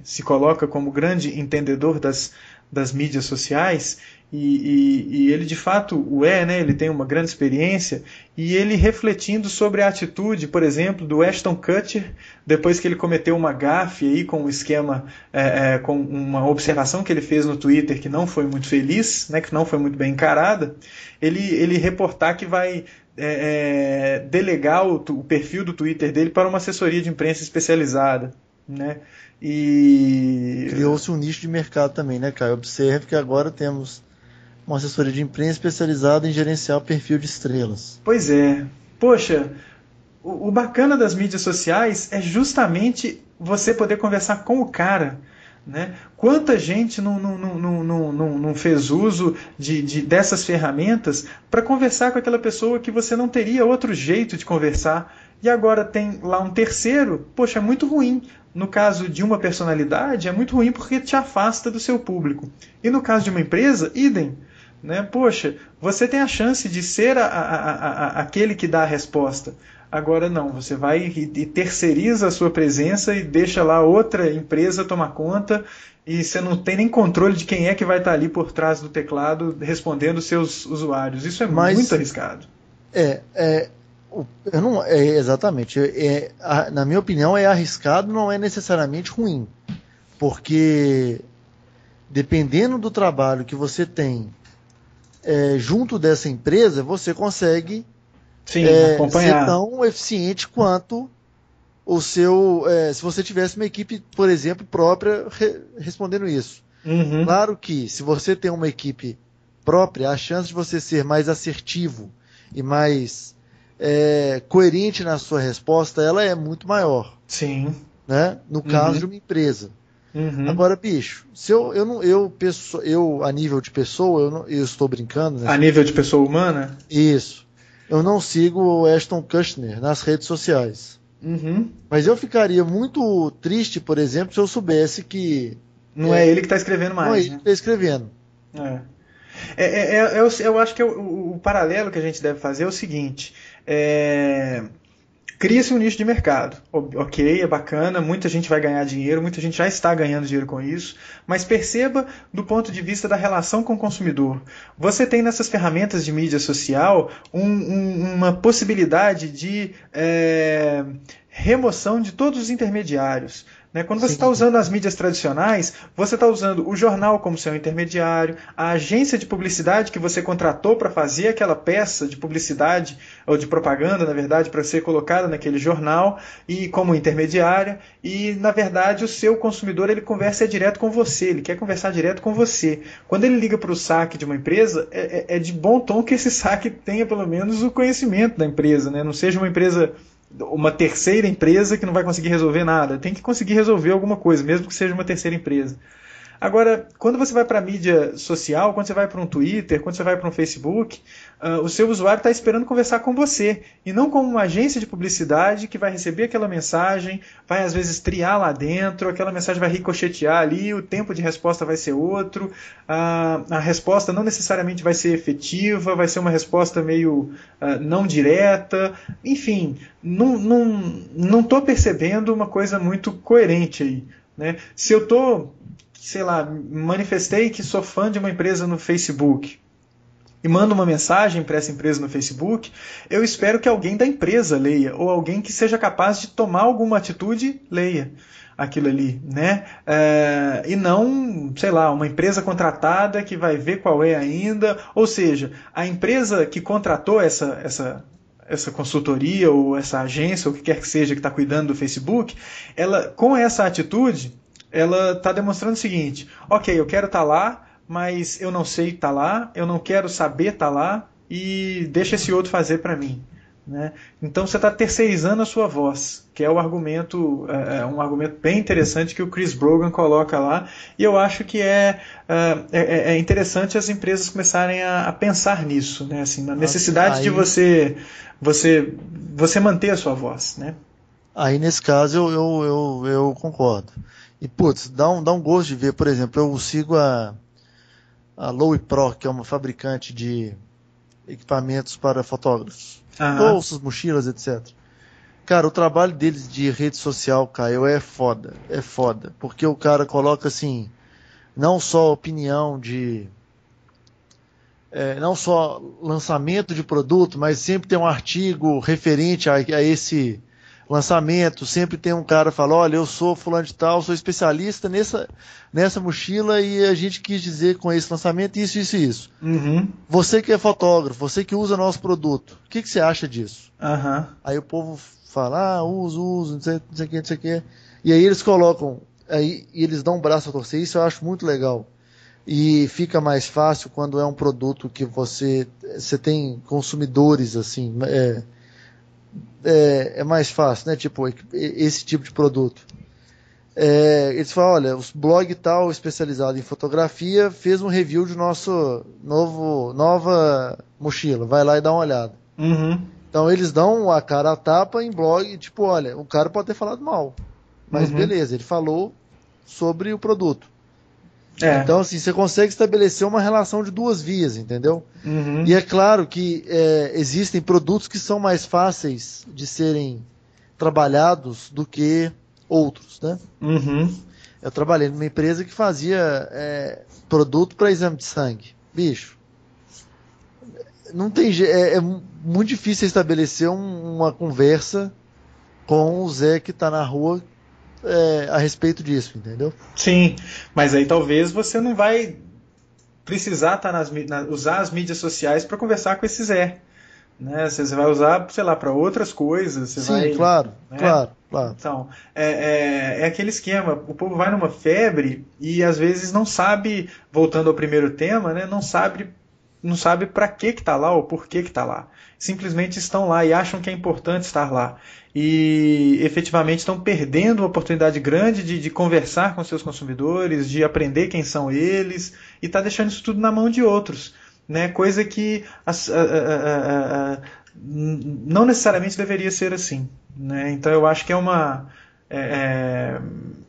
S1: se coloca como grande entendedor das mídias sociais, e ele de fato o é, né? Ele tem uma grande experiência, e ele refletindo sobre a atitude, por exemplo, do Ashton Kutcher, depois que ele cometeu uma gafe aí com um esquema, com uma observação que ele fez no Twitter que não foi muito feliz, né? Que não foi muito bem encarada, ele reportar que vai delegar o perfil do Twitter dele para uma assessoria de imprensa especializada, né? E
S2: criou-se um nicho de mercado também, né, Caio? Observe que agora temos uma assessoria de imprensa especializada em gerenciar o perfil de estrelas.
S1: Pois é. Poxa, o bacana das mídias sociais é justamente você poder conversar com o cara, né? Quanta gente não fez uso dessas ferramentas para conversar com aquela pessoa que você não teria outro jeito de conversar, e agora tem lá um terceiro? Poxa, é muito ruim. No caso de uma personalidade, é muito ruim porque te afasta do seu público. E no caso de uma empresa, idem. Né? Poxa, você tem a chance de ser aquele que dá a resposta. Agora não, você vai e terceiriza a sua presença e deixa lá outra empresa tomar conta, e você não tem nem controle de quem é que vai estar ali por trás do teclado respondendo os seus usuários. Isso é muito arriscado.
S2: Exatamente. Na minha opinião, é arriscado, não é necessariamente ruim. Porque dependendo do trabalho que você tem junto dessa empresa, você consegue
S1: acompanhar.
S2: ser tão eficiente quanto o seu. Se você tivesse uma equipe, por exemplo, própria respondendo isso.
S1: Uhum.
S2: Claro que se você tem uma equipe própria, a chance de você ser mais assertivo e mais coerente na sua resposta, ela é muito maior.
S1: Sim.
S2: Né? No caso de uma empresa.
S1: Uhum.
S2: Agora, bicho, se eu a nível de pessoa, eu estou brincando. Né?
S1: A nível de pessoa humana?
S2: Isso. Eu não sigo o Ashton Kutcher nas redes sociais.
S1: Uhum.
S2: Mas eu ficaria muito triste, por exemplo, se eu soubesse que...
S1: Não é ele que está escrevendo mais.
S2: Não é ele que está escrevendo.
S1: Eu acho que o paralelo que a gente deve fazer é o seguinte... Cria-se um nicho de mercado. Ok, é bacana, muita gente vai ganhar dinheiro, muita gente já está ganhando dinheiro com isso, mas perceba do ponto de vista da relação com o consumidor. Você tem nessas ferramentas de mídia social uma possibilidade de remoção de todos os intermediários. Né? Quando você está usando as mídias tradicionais, você está usando o jornal como seu intermediário, a agência de publicidade que você contratou para fazer aquela peça de publicidade, ou de propaganda, na verdade, para ser colocada naquele jornal, e como intermediária, e, na verdade, o seu consumidor ele conversa direto com você, ele quer conversar direto com você. Quando ele liga para o saque de uma empresa, é de bom tom que esse saque tenha, pelo menos, o conhecimento da empresa, né? Não seja uma terceira empresa que não vai conseguir resolver nada. Tem que conseguir resolver alguma coisa, mesmo que seja uma terceira empresa. Agora, quando você vai para a mídia social, quando você vai para um Twitter, quando você vai para um Facebook, o seu usuário está esperando conversar com você, e não com uma agência de publicidade que vai receber aquela mensagem, vai às vezes triar lá dentro, aquela mensagem vai ricochetear ali, o tempo de resposta vai ser outro, a resposta não necessariamente vai ser efetiva, vai ser uma resposta meio não direta, enfim, não estou percebendo uma coisa muito coerente aí. Né? Se eu estou... sei lá, manifestei que sou fã de uma empresa no Facebook. e mando uma mensagem para essa empresa no Facebook, eu espero que alguém da empresa leia, ou alguém que seja capaz de tomar alguma atitude, leia aquilo ali, né? E não, sei lá, uma empresa contratada que vai ver qual é ainda, ou seja, a empresa que contratou essa consultoria ou essa agência, ou o que quer que seja que está cuidando do Facebook, ela, com essa atitude, ela está demonstrando o seguinte: ok, eu quero estar lá, mas eu não sei estar lá, eu não quero saber estar lá, e deixa esse outro fazer para mim. Né? Então você está terceirizando a sua voz, que é o argumento, um argumento bem interessante que o Chris Brogan coloca lá, e eu acho que é interessante as empresas começarem a pensar nisso, né? Assim, na necessidade de você manter a sua voz. Né?
S2: Aí nesse caso eu concordo. E putz, dá um gosto de ver, por exemplo, eu sigo a Lowe Pro, que é uma fabricante de equipamentos para fotógrafos. Bolsas, mochilas, etc. Cara, o trabalho deles de rede social, Caio, é foda. É foda. Porque o cara coloca assim, não só opinião de... não só lançamento de produto, mas sempre tem um artigo referente a esse lançamento. Sempre tem um cara que fala, olha, eu sou fulano de tal, sou especialista nessa mochila e a gente quis dizer com esse lançamento isso, isso e isso.
S1: Uhum.
S2: Você que é fotógrafo, você que usa nosso produto, o que você acha disso?
S1: Uhum.
S2: Aí o povo fala, uso, não sei o que, não sei o que. E aí eles colocam, aí eles dão um braço a torcer, isso eu acho muito legal. E fica mais fácil quando é um produto que você tem consumidores, assim, é mais fácil, né? Tipo, esse tipo de produto. Eles falam, olha, o blog tal especializado em fotografia fez um review de nova mochila, vai lá e dá uma olhada.
S1: Uhum.
S2: Então eles dão a cara a tapa em blog, tipo, olha, o cara pode ter falado mal, mas beleza, ele falou sobre o produto. Então, assim, você consegue estabelecer uma relação de duas vias, entendeu?
S1: Uhum.
S2: E é claro que existem produtos que são mais fáceis de serem trabalhados do que outros, né?
S1: Uhum.
S2: Eu trabalhei numa empresa que fazia produto para exame de sangue. Bicho, não tem é muito difícil estabelecer uma conversa com o Zé que está na rua a respeito disso, entendeu?
S1: Sim, mas aí talvez você não vai precisar usar as mídias sociais para conversar com esse Zé. Né? Você vai usar, sei lá, para outras coisas.
S2: Sim, claro, né? claro.
S1: Então, é aquele esquema. O povo vai numa febre e às vezes não sabe, voltando ao primeiro tema, né, não sabe para que está lá ou por que está lá. Simplesmente estão lá e acham que é importante estar lá. E efetivamente estão perdendo uma oportunidade grande de conversar com seus consumidores, de aprender quem são eles, e está deixando isso tudo na mão de outros. Né? Coisa que não necessariamente deveria ser assim. Né? Então eu acho que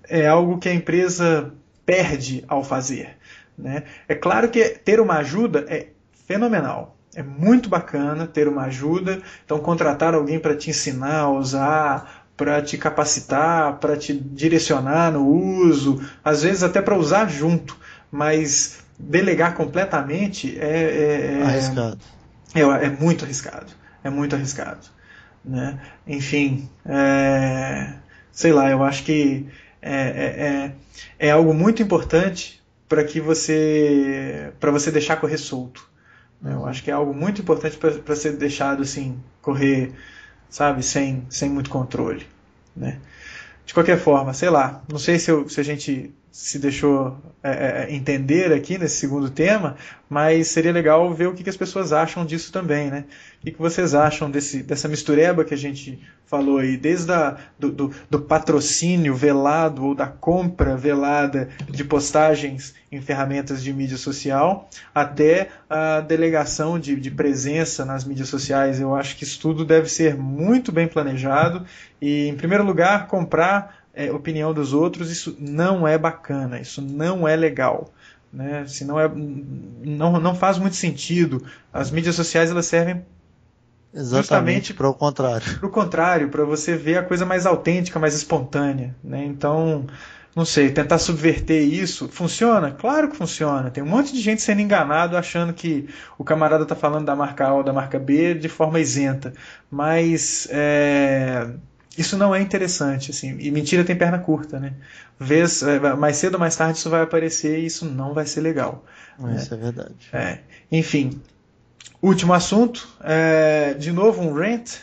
S1: é algo que a empresa perde ao fazer. Né? É claro que ter uma ajuda é fenomenal. É muito bacana ter uma ajuda. Então, contratar alguém para te ensinar a usar, para te capacitar, para te direcionar no uso, às vezes até para usar junto. Mas delegar completamente
S2: arriscado.
S1: É muito arriscado. É muito arriscado. Né? Enfim, sei lá, eu acho que é algo muito importante para você deixar correr solto. Eu acho que é algo muito importante para ser deixado assim, correr, sabe, sem muito controle. Né? De qualquer forma, sei lá, não sei se a gente se deixou entender aqui nesse segundo tema, mas seria legal ver o que as pessoas acham disso também, né? O que vocês acham dessa mistureba que a gente falou aí, desde do patrocínio velado ou da compra velada de postagens em ferramentas de mídia social, até a delegação de presença nas mídias sociais. Eu acho que isso tudo deve ser muito bem planejado e, em primeiro lugar, comprar opinião dos outros, isso não é bacana, isso não é legal. Né? Se não faz muito sentido. As mídias sociais elas servem
S2: exatamente para o contrário.
S1: Para o contrário, para você ver a coisa mais autêntica, mais espontânea. Né? Então, não sei, tentar subverter isso, funciona? Claro que funciona. Tem um monte de gente sendo enganado achando que o camarada está falando da marca A ou da marca B de forma isenta. Mas isso não é interessante, assim. E mentira tem perna curta, né? Mais cedo ou mais tarde isso vai aparecer e isso não vai ser legal. Né?
S2: Isso é verdade.
S1: Enfim, último assunto. De novo um rant,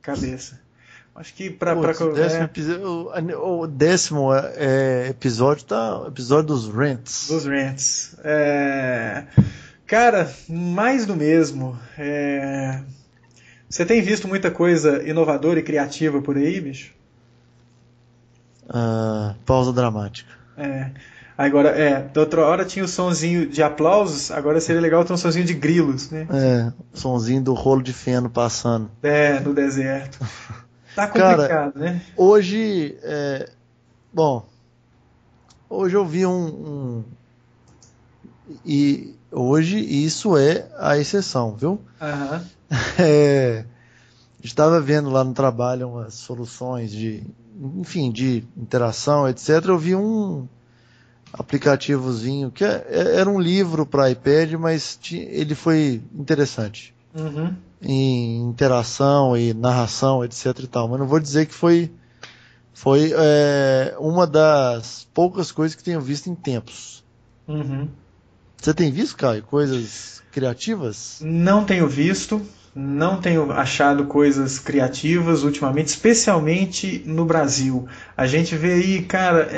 S1: cabeça. Acho que
S2: o décimo episódio tá o episódio dos rants.
S1: Dos rants. Cara, mais do mesmo. Você tem visto muita coisa inovadora e criativa por aí, bicho?
S2: Pausa dramática.
S1: Agora, da outra hora tinha o sonzinho de aplausos, agora seria legal ter um sonzinho de grilos, né?
S2: O sonzinho do rolo de feno passando.
S1: No deserto. Tá complicado,
S2: cara,
S1: né?
S2: Hoje, hoje eu vi e hoje isso é a exceção, viu? Estava vendo lá no trabalho umas soluções de interação, etc. Eu vi um aplicativozinho que era um livro para iPad, mas ele foi interessante. Em interação e narração, etc e tal, mas não vou dizer que foi uma das poucas coisas que tenho visto em tempos. Você tem visto, Caio, coisas criativas?
S1: Não tenho visto, não tenho achado coisas criativas ultimamente, especialmente no Brasil. A gente vê aí, cara,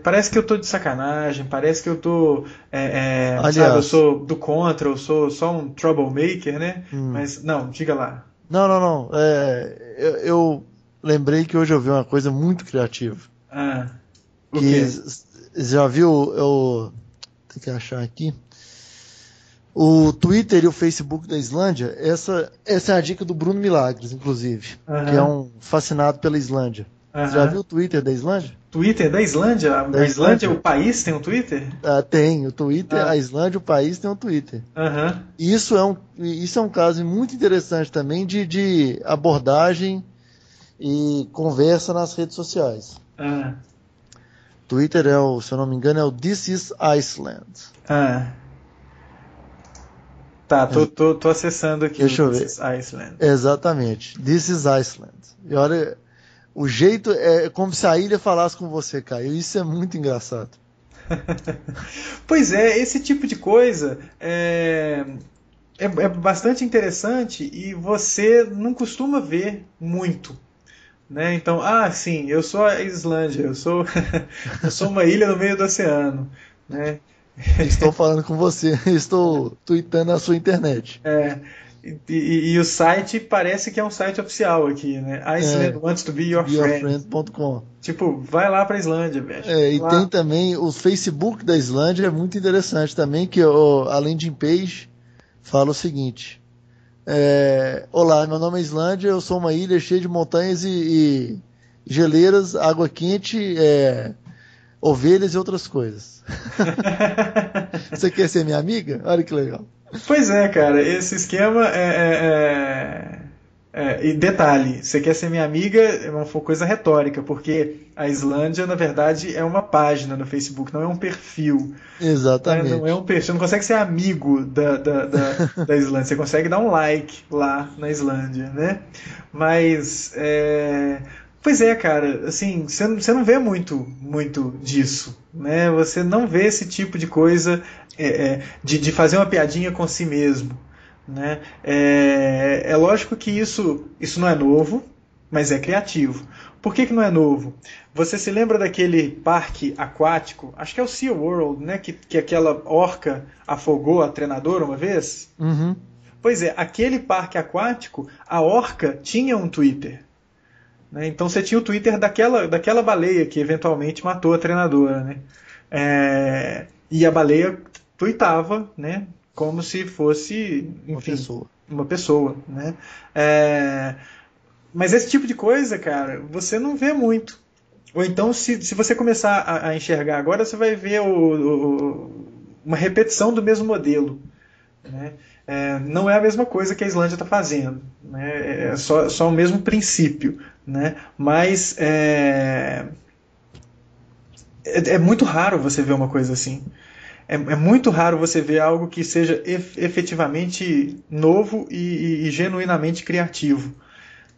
S1: parece que eu tô de sacanagem, parece que eu tô,
S2: Aliás,
S1: sabe, eu sou do contra, eu sou só um troublemaker, né? Mas, não, diga lá.
S2: Não. Eu lembrei que hoje eu vi uma coisa muito criativa.
S1: O quê?
S2: Já viu, tem que achar aqui, o Twitter e o Facebook da Islândia. Essa é a dica do Bruno Milagres, inclusive, que é um fascinado pela Islândia. Você já viu o Twitter da Islândia?
S1: Twitter da Islândia? A Islândia, o país, tem um Twitter?
S2: Tem, o Twitter, a Islândia, o país, tem um Twitter. Isso é um caso muito interessante também de abordagem e conversa nas redes sociais. Twitter se eu não me engano, é o This is Iceland.
S1: Tá, tô acessando aqui.
S2: Deixa eu ver.
S1: This is Iceland.
S2: Exatamente, This is Iceland. E olha, o jeito é como se a ilha falasse com você, Caio. Isso é muito engraçado.
S1: Pois esse tipo de coisa é bastante interessante e você não costuma ver muito. Né? Então, sim, eu sou a Islândia, eu sou uma ilha no meio do oceano. Né?
S2: Estou falando com você, estou tweetando na sua internet.
S1: E o site parece que é um site oficial aqui, né? Iceland wants to be your friend. Tipo, vai lá pra Islândia, velho.
S2: Tem também o Facebook da Islândia, é muito interessante também, que a landing page fala o seguinte: olá, meu nome é Islândia, eu sou uma ilha cheia de montanhas e geleiras, água quente, ovelhas e outras coisas. Você quer ser minha amiga? Olha que legal.
S1: Pois cara, esse esquema e detalhe, você quer ser minha amiga é uma coisa retórica, porque a Islândia, na verdade, é uma página no Facebook, não é um perfil.
S2: Exatamente.
S1: Não é um perfil, você não consegue ser amigo da Islândia, você consegue dar um like lá na Islândia, né? Mas, pois cara, assim, você não vê muito disso, né? Você não vê esse tipo de coisa de fazer uma piadinha com si mesmo, né? É lógico que isso não é novo, mas é criativo. Por que não é novo? Você se lembra daquele parque aquático? Acho que é o SeaWorld, né? Que aquela orca afogou a treinadora uma vez? Pois aquele parque aquático, a orca tinha um Twitter. Né? Então você tinha o Twitter daquela baleia que eventualmente matou a treinadora. Né? E a baleia tweetava, né? Como se fosse, enfim, uma pessoa. Né? Mas esse tipo de coisa, cara, você não vê muito. Ou então, se você começar a enxergar agora, você vai ver uma repetição do mesmo modelo. Né? Não é a mesma coisa que a Islândia está fazendo. Né? É só o mesmo princípio. Né? Mas é muito raro você ver uma coisa assim. É muito raro você ver algo que seja efetivamente novo e genuinamente criativo.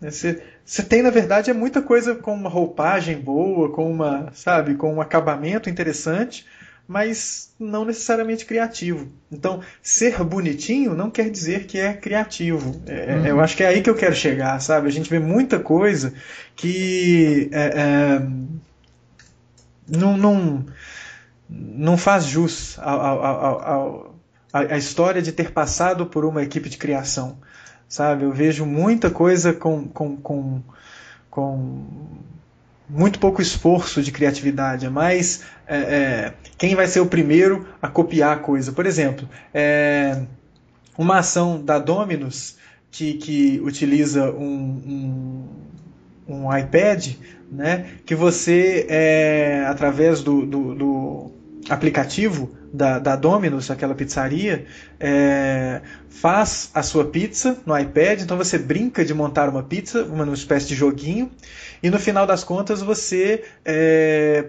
S1: Você tem, na verdade, é muita coisa com uma roupagem boa, com uma, sabe, com um acabamento interessante, mas não necessariamente criativo. Então, ser bonitinho não quer dizer que é criativo. Eu acho que é aí que eu quero chegar, sabe? A gente vê muita coisa que não, não faz jus à história de ter passado por uma equipe de criação. Sabe? Eu vejo muita coisa com muito pouco esforço de criatividade. É mais quem vai ser o primeiro a copiar a coisa. Por exemplo, uma ação da Domino's que utiliza um iPad, né, que você, através do aplicativo da Domino's, aquela pizzaria, faz a sua pizza no iPad, então você brinca de montar uma pizza, uma espécie de joguinho, e no final das contas você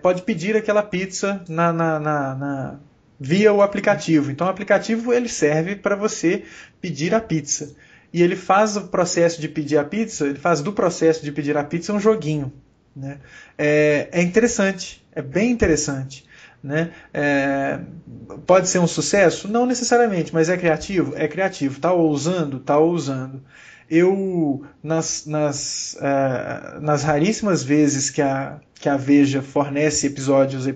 S1: pode pedir aquela pizza via o aplicativo. Então o aplicativo ele serve para você pedir a pizza. E ele faz o processo de pedir a pizza, ele faz do processo de pedir a pizza um joguinho. Né? É interessante, é bem interessante. Né? Pode ser um sucesso? Não necessariamente, mas é criativo? É criativo. Está ousando? Está ousando. Eu, nas raríssimas vezes que a Veja fornece episódios,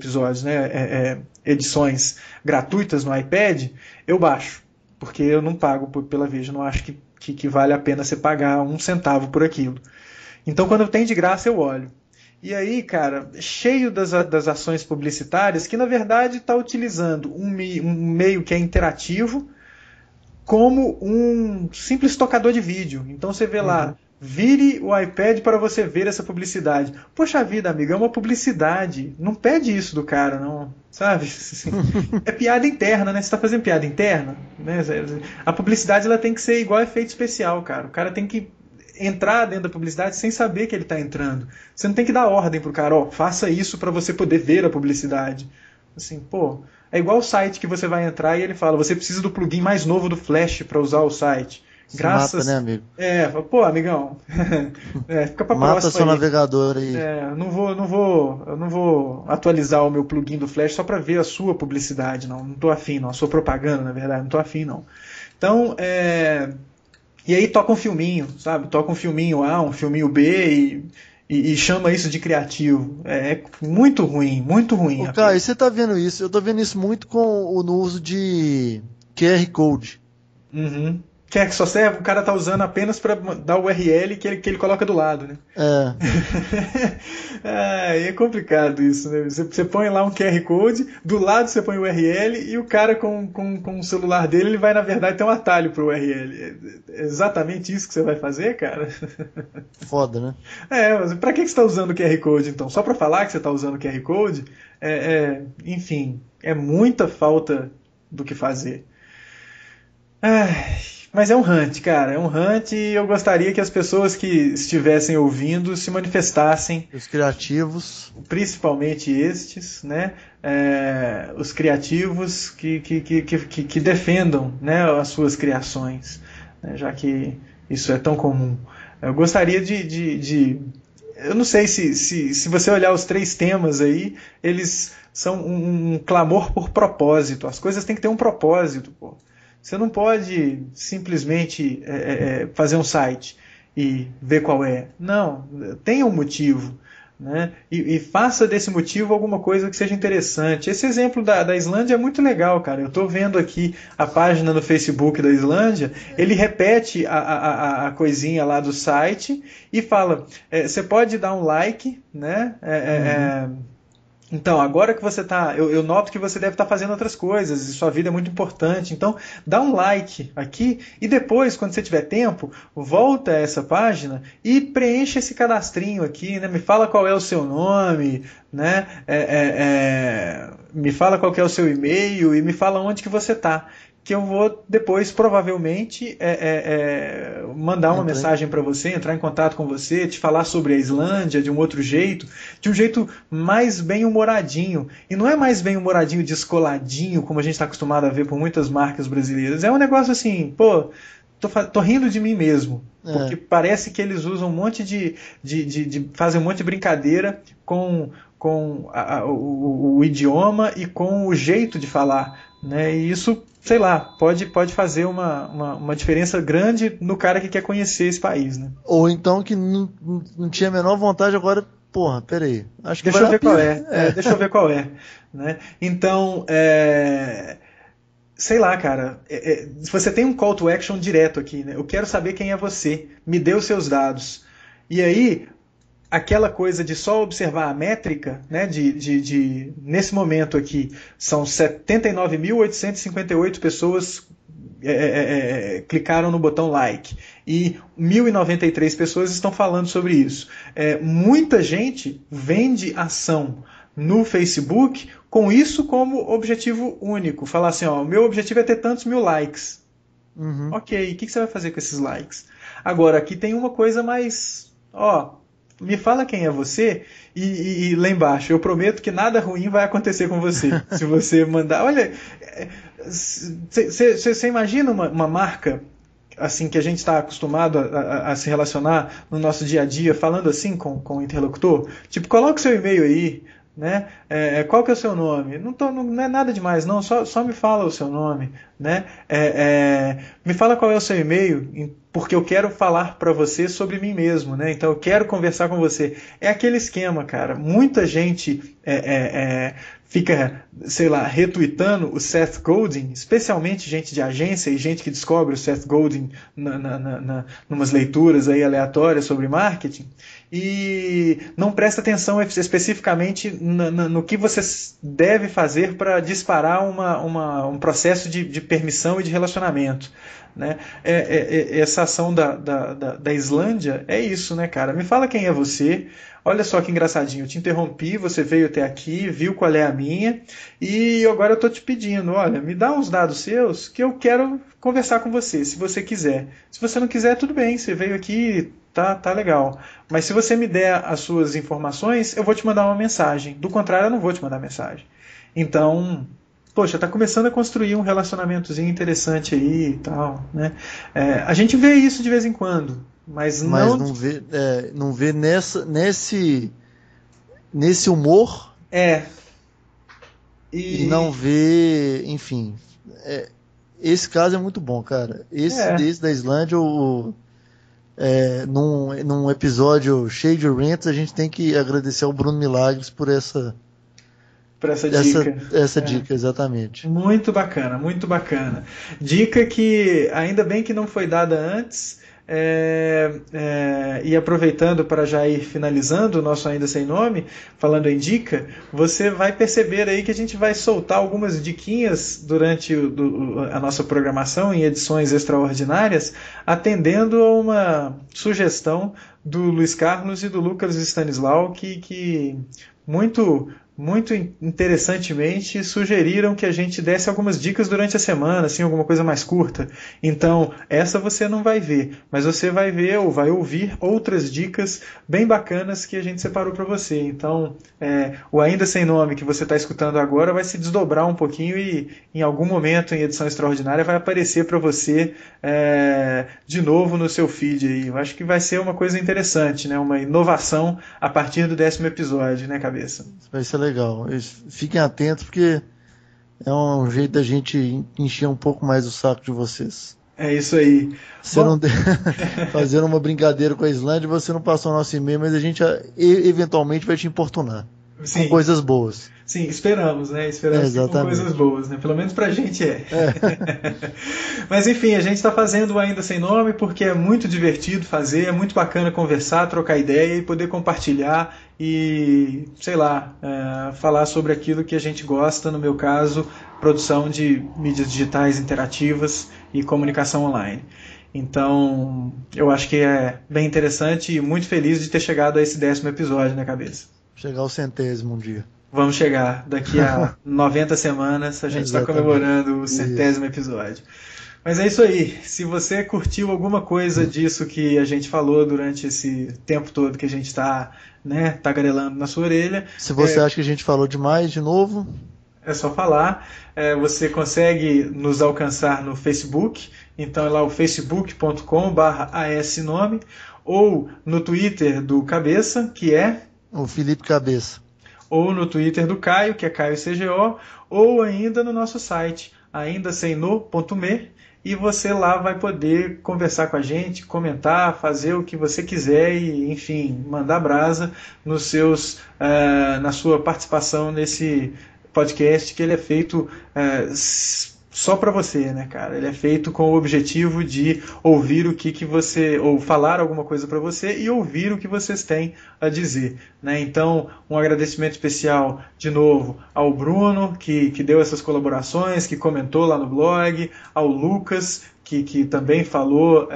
S1: né, edições gratuitas no iPad, eu baixo, porque eu não pago pela Veja, não acho que vale a pena você pagar um centavo por aquilo. Então, quando tem de graça, eu olho. E aí, cara, cheio das ações publicitárias que, na verdade, está utilizando um meio que é interativo como um simples tocador de vídeo. Então você vê lá, vire o iPad para você ver essa publicidade. Poxa vida, amigo, é uma publicidade. Não pede isso do cara, não. Sabe? É piada interna, né? Você está fazendo piada interna? Né? A publicidade ela tem que ser igual a efeito especial, cara. O cara tem que entrar dentro da publicidade sem saber que ele está entrando. Você não tem que dar ordem pro cara, faça isso para você poder ver a publicidade. Assim, pô, é igual o site que você vai entrar e ele fala, você precisa do plugin mais novo do Flash para usar o site.
S2: Graças... Mata, né, amigo?
S1: Pô, amigão. Fica pra
S2: mata
S1: próxima
S2: seu
S1: aí.
S2: Navegador aí.
S1: Eu não vou atualizar o meu plugin do Flash só para ver a sua publicidade, não. Não tô afim, não. A sua propaganda, na verdade, não tô afim, não. Então, e aí toca um filminho, sabe? Toca um filminho A, um filminho B e chama isso de criativo. É muito ruim, muito ruim.
S2: Ô, Caio, você tá vendo isso? Eu tô vendo isso muito no uso de QR Code.
S1: Uhum. Que só serve, o cara tá usando apenas para dar o URL que ele coloca do lado, né? É complicado isso, né? Você põe lá um QR Code, do lado você põe o URL e o cara com o celular dele, ele vai, na verdade, ter um atalho pro URL. É exatamente isso que você vai fazer, cara?
S2: Foda, né?
S1: Mas pra que você tá usando o QR Code, então? Só pra falar que você tá usando o QR Code? Enfim, é muita falta do que fazer. Mas é um rant, cara, é um rant e eu gostaria que as pessoas que estivessem ouvindo se manifestassem.
S2: Os criativos.
S1: Principalmente estes, né? Os criativos que defendam, né, as suas criações, né, já que isso é tão comum. Eu gostaria eu não sei se você olhar os 3 temas aí, eles são um clamor por propósito. As coisas têm que ter um propósito, pô. Você não pode simplesmente fazer um site e ver qual é. Não, tenha um motivo. Né? E faça desse motivo alguma coisa que seja interessante. Esse exemplo da Islândia é muito legal, cara. Eu estou vendo aqui a página no Facebook da Islândia, ele repete a coisinha lá do site e fala, você pode dar um like, né? Então, agora que você está... Eu noto que você deve estar fazendo outras coisas e sua vida é muito importante. Então, dá um like aqui e depois, quando você tiver tempo, volta a essa página e preencha esse cadastrinho aqui, né? Me fala qual é o seu nome, né? Me fala qual que é o seu e-mail e me fala onde que você está. que eu vou depois, provavelmente, mandar uma mensagem para você, entrar em contato com você, te falar sobre a Islândia de um outro jeito, de um jeito mais bem-humoradinho. E não é mais bem-humoradinho, descoladinho, como a gente está acostumado a ver por muitas marcas brasileiras. É um negócio assim, pô, tô rindo de mim mesmo. Porque parece que eles usam um monte fazem um monte de brincadeira com o idioma e com o jeito de falar, né? E isso, sei lá, pode fazer uma diferença grande no cara que quer conhecer esse país, né?
S2: Ou então que não tinha a menor vontade, agora, porra, peraí. Acho que
S1: deixa eu ver qual é. Deixa eu ver qual é. Né? Então, sei lá, cara, você tem um call to action direto aqui, né? Eu quero saber quem é você, me dê os seus dados. E aí, aquela coisa de só observar a métrica, né, nesse momento aqui, são 79.858 pessoas clicaram no botão like e 1.093 pessoas estão falando sobre isso. Muita gente vende ação no Facebook com isso como objetivo único. Falar assim, ó, o meu objetivo é ter tantos mil likes.
S2: Uhum.
S1: Ok, o que você vai fazer com esses likes? Agora, aqui tem uma coisa mais... me fala quem é você e lá embaixo, eu prometo que nada ruim vai acontecer com você. Se você mandar... Olha, você imagina uma marca assim que a gente está acostumado a se relacionar no nosso dia a dia, falando assim com o interlocutor? Tipo, coloca o seu e-mail aí, né? Qual que é o seu nome? Não é nada demais, não. Só me fala o seu nome, né? Me fala qual é o seu e-mail, porque eu quero falar para você sobre mim mesmo, né? Então eu quero conversar com você. É aquele esquema, cara. Muita gente fica, sei lá, retweetando o Seth Godin, especialmente gente de agência e gente que descobre o Seth Godin numas leituras aí aleatórias sobre marketing, e não presta atenção especificamente no que você deve fazer para disparar um processo de permissão e de relacionamento. Né? Essa ação da Islândia é isso, né, cara? Me fala quem é você. Olha só que engraçadinho, eu te interrompi, você veio até aqui, viu qual é a minha, e agora eu estou te pedindo, olha, me dá uns dados seus que eu quero conversar com você, se você quiser. Se você não quiser, tudo bem, você veio aqui, tá legal. Mas se você me der as suas informações, eu vou te mandar uma mensagem. Do contrário, eu não vou te mandar mensagem. Então... poxa, tá começando a construir um relacionamentozinho interessante aí e tal, né? A gente vê isso de vez em quando, mas
S2: não vê nesse humor. E não vê, enfim. Esse caso é muito bom, cara. Esse da Islândia, num episódio cheio de rants, a gente tem que agradecer ao Bruno Milagres por essa dica. Essa dica, exatamente.
S1: Muito bacana, muito bacana. Dica que ainda bem que não foi dada antes. E aproveitando para já ir finalizando o nosso Ainda Sem Nome, falando em dica, você vai perceber aí que a gente vai soltar algumas diquinhas durante a nossa programação em edições extraordinárias, atendendo a uma sugestão do Luiz Carlos e do Lucas Stanislau, que muito interessantemente sugeriram que a gente desse algumas dicas durante a semana, assim, alguma coisa mais curta. Então, essa você não vai ver, mas você vai ver ou vai ouvir outras dicas bem bacanas que a gente separou para você. Então, o Ainda Sem Nome que você está escutando agora vai se desdobrar um pouquinho e em algum momento em edição extraordinária vai aparecer para você de novo no seu feed aí. Eu acho que vai ser uma coisa interessante, né? Uma inovação a partir do 10º episódio, né, Cabeça?
S2: Vai ser legal. Fiquem atentos, porque é um jeito da gente encher um pouco mais o saco de vocês.
S1: É isso aí.
S2: Fazendo uma brincadeira com a Islândia, você não passou o nosso e-mail, mas a gente eventualmente vai te importunar. Sim. Com coisas boas.
S1: Sim, esperamos, né? Esperamos com coisas boas, né? Pelo menos pra gente Mas enfim, a gente está fazendo Ainda Sem Nome porque é muito divertido fazer, é muito bacana conversar, trocar ideia e poder compartilhar e, sei lá, falar sobre aquilo que a gente gosta, no meu caso, produção de mídias digitais interativas e comunicação online. Então, eu acho que é bem interessante e muito feliz de ter chegado a esse 10º episódio, né, Cabeça?
S2: Chegar ao 100º um dia.
S1: Vamos chegar. Daqui a 90 semanas a gente está comemorando o 100º episódio. Mas é isso aí. Se você curtiu alguma coisa disso que a gente falou durante esse tempo todo que a gente está, né, tagarelando na sua orelha...
S2: Se você acha que a gente falou demais de novo...
S1: É só falar. Você consegue nos alcançar no Facebook. Então é lá o facebook.com/asnome, ou no Twitter do Cabeça, que é...
S2: o Felipe Cabeça.
S1: Ou no Twitter do Caio, que é Caio CGO, ou ainda no nosso site, aindasemno.me, e você lá vai poder conversar com a gente, comentar, fazer o que você quiser e, enfim, mandar brasa na sua participação nesse podcast, que ele é feito só para você, né, cara? Ele é feito com o objetivo de ouvir o que você... ou falar alguma coisa para você e ouvir o que vocês têm a dizer, né? Então, um agradecimento especial, de novo, ao Bruno, que deu essas colaborações, que comentou lá no blog, ao Lucas, que também falou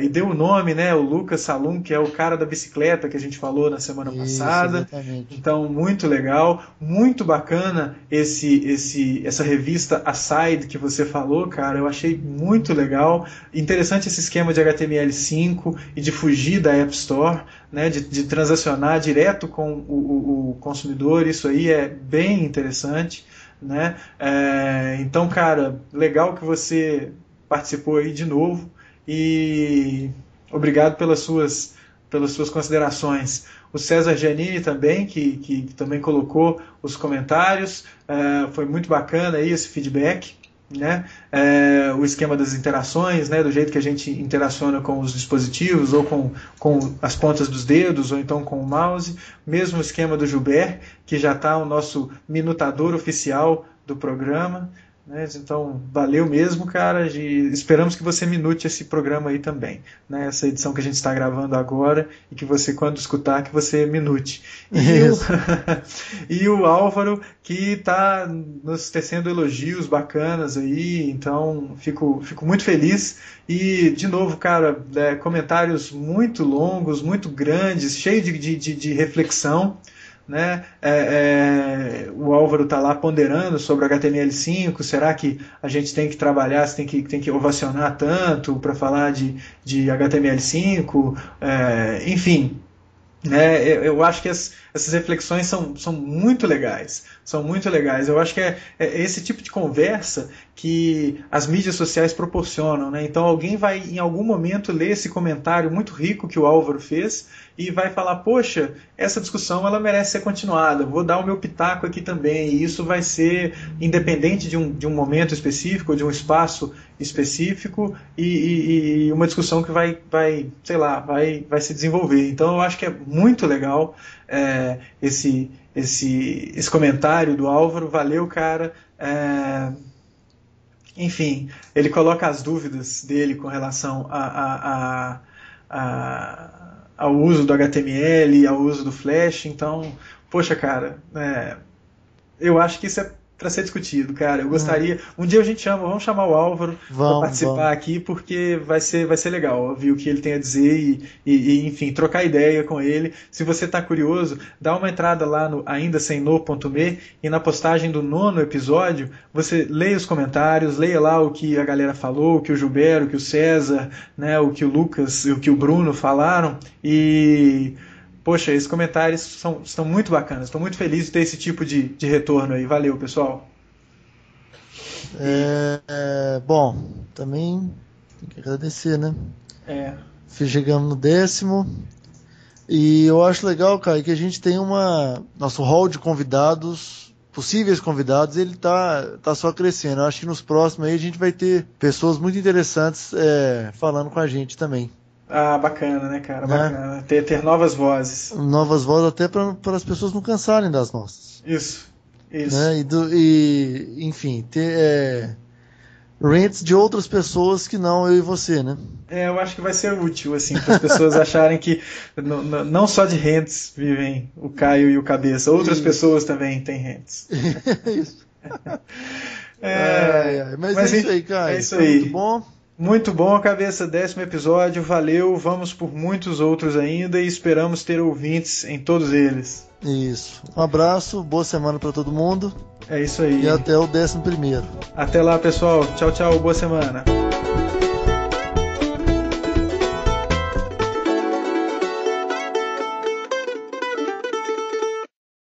S1: e deu o nome, né? O Lucas Salum, que é o cara da bicicleta que a gente falou na semana passada.
S2: Exatamente.
S1: Então, muito legal, muito bacana essa revista Aside que você falou, cara. Eu achei muito legal. Interessante esse esquema de HTML5 e de fugir da App Store, né? De transacionar direto com o consumidor. Isso aí é bem interessante, né? Então, cara, legal que você participou aí de novo e obrigado pelas suas considerações. O César Giannini também, que também colocou os comentários, foi muito bacana aí esse feedback, né? O esquema das interações, né? Do jeito que a gente interaciona com os dispositivos, ou com as pontas dos dedos, ou então com o mouse, mesmo o esquema do Gilbert, que já está o nosso minutador oficial do programa. Então, valeu mesmo, cara. Esperamos que você minute esse programa aí também, né? Essa edição que a gente está gravando agora, e que você, quando escutar, que você minute. E o Álvaro, que está nos tecendo elogios bacanas aí, então fico muito feliz. E, de novo, cara, comentários muito longos, muito grandes, cheio de reflexão, né? O Álvaro está lá ponderando sobre o HTML5. Será que a gente tem que trabalhar, tem que ovacionar tanto para falar de HTML5? Enfim, né? Eu acho que essas reflexões são muito legais. São muito legais. Eu acho que é esse tipo de conversa que as mídias sociais proporcionam, né? Então alguém vai em algum momento ler esse comentário muito rico que o Álvaro fez e vai falar, poxa, essa discussão ela merece ser continuada, vou dar o meu pitaco aqui também, e isso vai ser independente de um momento específico, de um espaço específico, e uma discussão que vai se desenvolver. Então eu acho que é muito legal esse comentário do Álvaro. Valeu, cara. Enfim, ele coloca as dúvidas dele com relação ao uso do HTML, ao uso do Flash. Então, poxa, cara, eu acho que isso é para ser discutido, cara. Eu gostaria... Um dia a gente vamos chamar o Álvaro para participar aqui, porque vai ser legal ouvir o que ele tem a dizer e enfim, trocar ideia com ele. Se você está curioso, dá uma entrada lá no aindasemno.me, e na postagem do 9º episódio, você leia os comentários, leia lá o que a galera falou, o que o Gilberto, o que o César, né, o que o Lucas, o que o Bruno falaram, e... Poxa, esses comentários são muito bacanas. Estou muito feliz de ter esse tipo de retorno aí. Valeu, pessoal.
S2: Bom, também tem que agradecer, né? Chegamos no 10º. E eu acho legal, cara, que a gente tem nosso hall de convidados, possíveis convidados, ele tá só crescendo. Eu acho que nos próximos aí a gente vai ter pessoas muito interessantes falando com a gente também.
S1: Ah, bacana, né, cara? Bacana. Ter novas vozes.
S2: Novas vozes até para as pessoas não cansarem das nossas.
S1: Isso.
S2: Né? Enfim, ter rants de outras pessoas que não eu e você, né?
S1: Eu acho que vai ser útil, assim, para as pessoas acharem que não só de rants vivem o Caio e o Cabeça, outras pessoas também têm rants.
S2: Isso. Mas é isso aí, cara.
S1: É isso aí.
S2: Muito bom.
S1: Muito bom, cabeça, 10º episódio, valeu, vamos por muitos outros ainda e esperamos ter ouvintes em todos eles.
S2: Isso. Um abraço, boa semana para todo mundo.
S1: É isso aí.
S2: E até o 11º.
S1: Até lá, pessoal. Tchau, tchau, boa semana.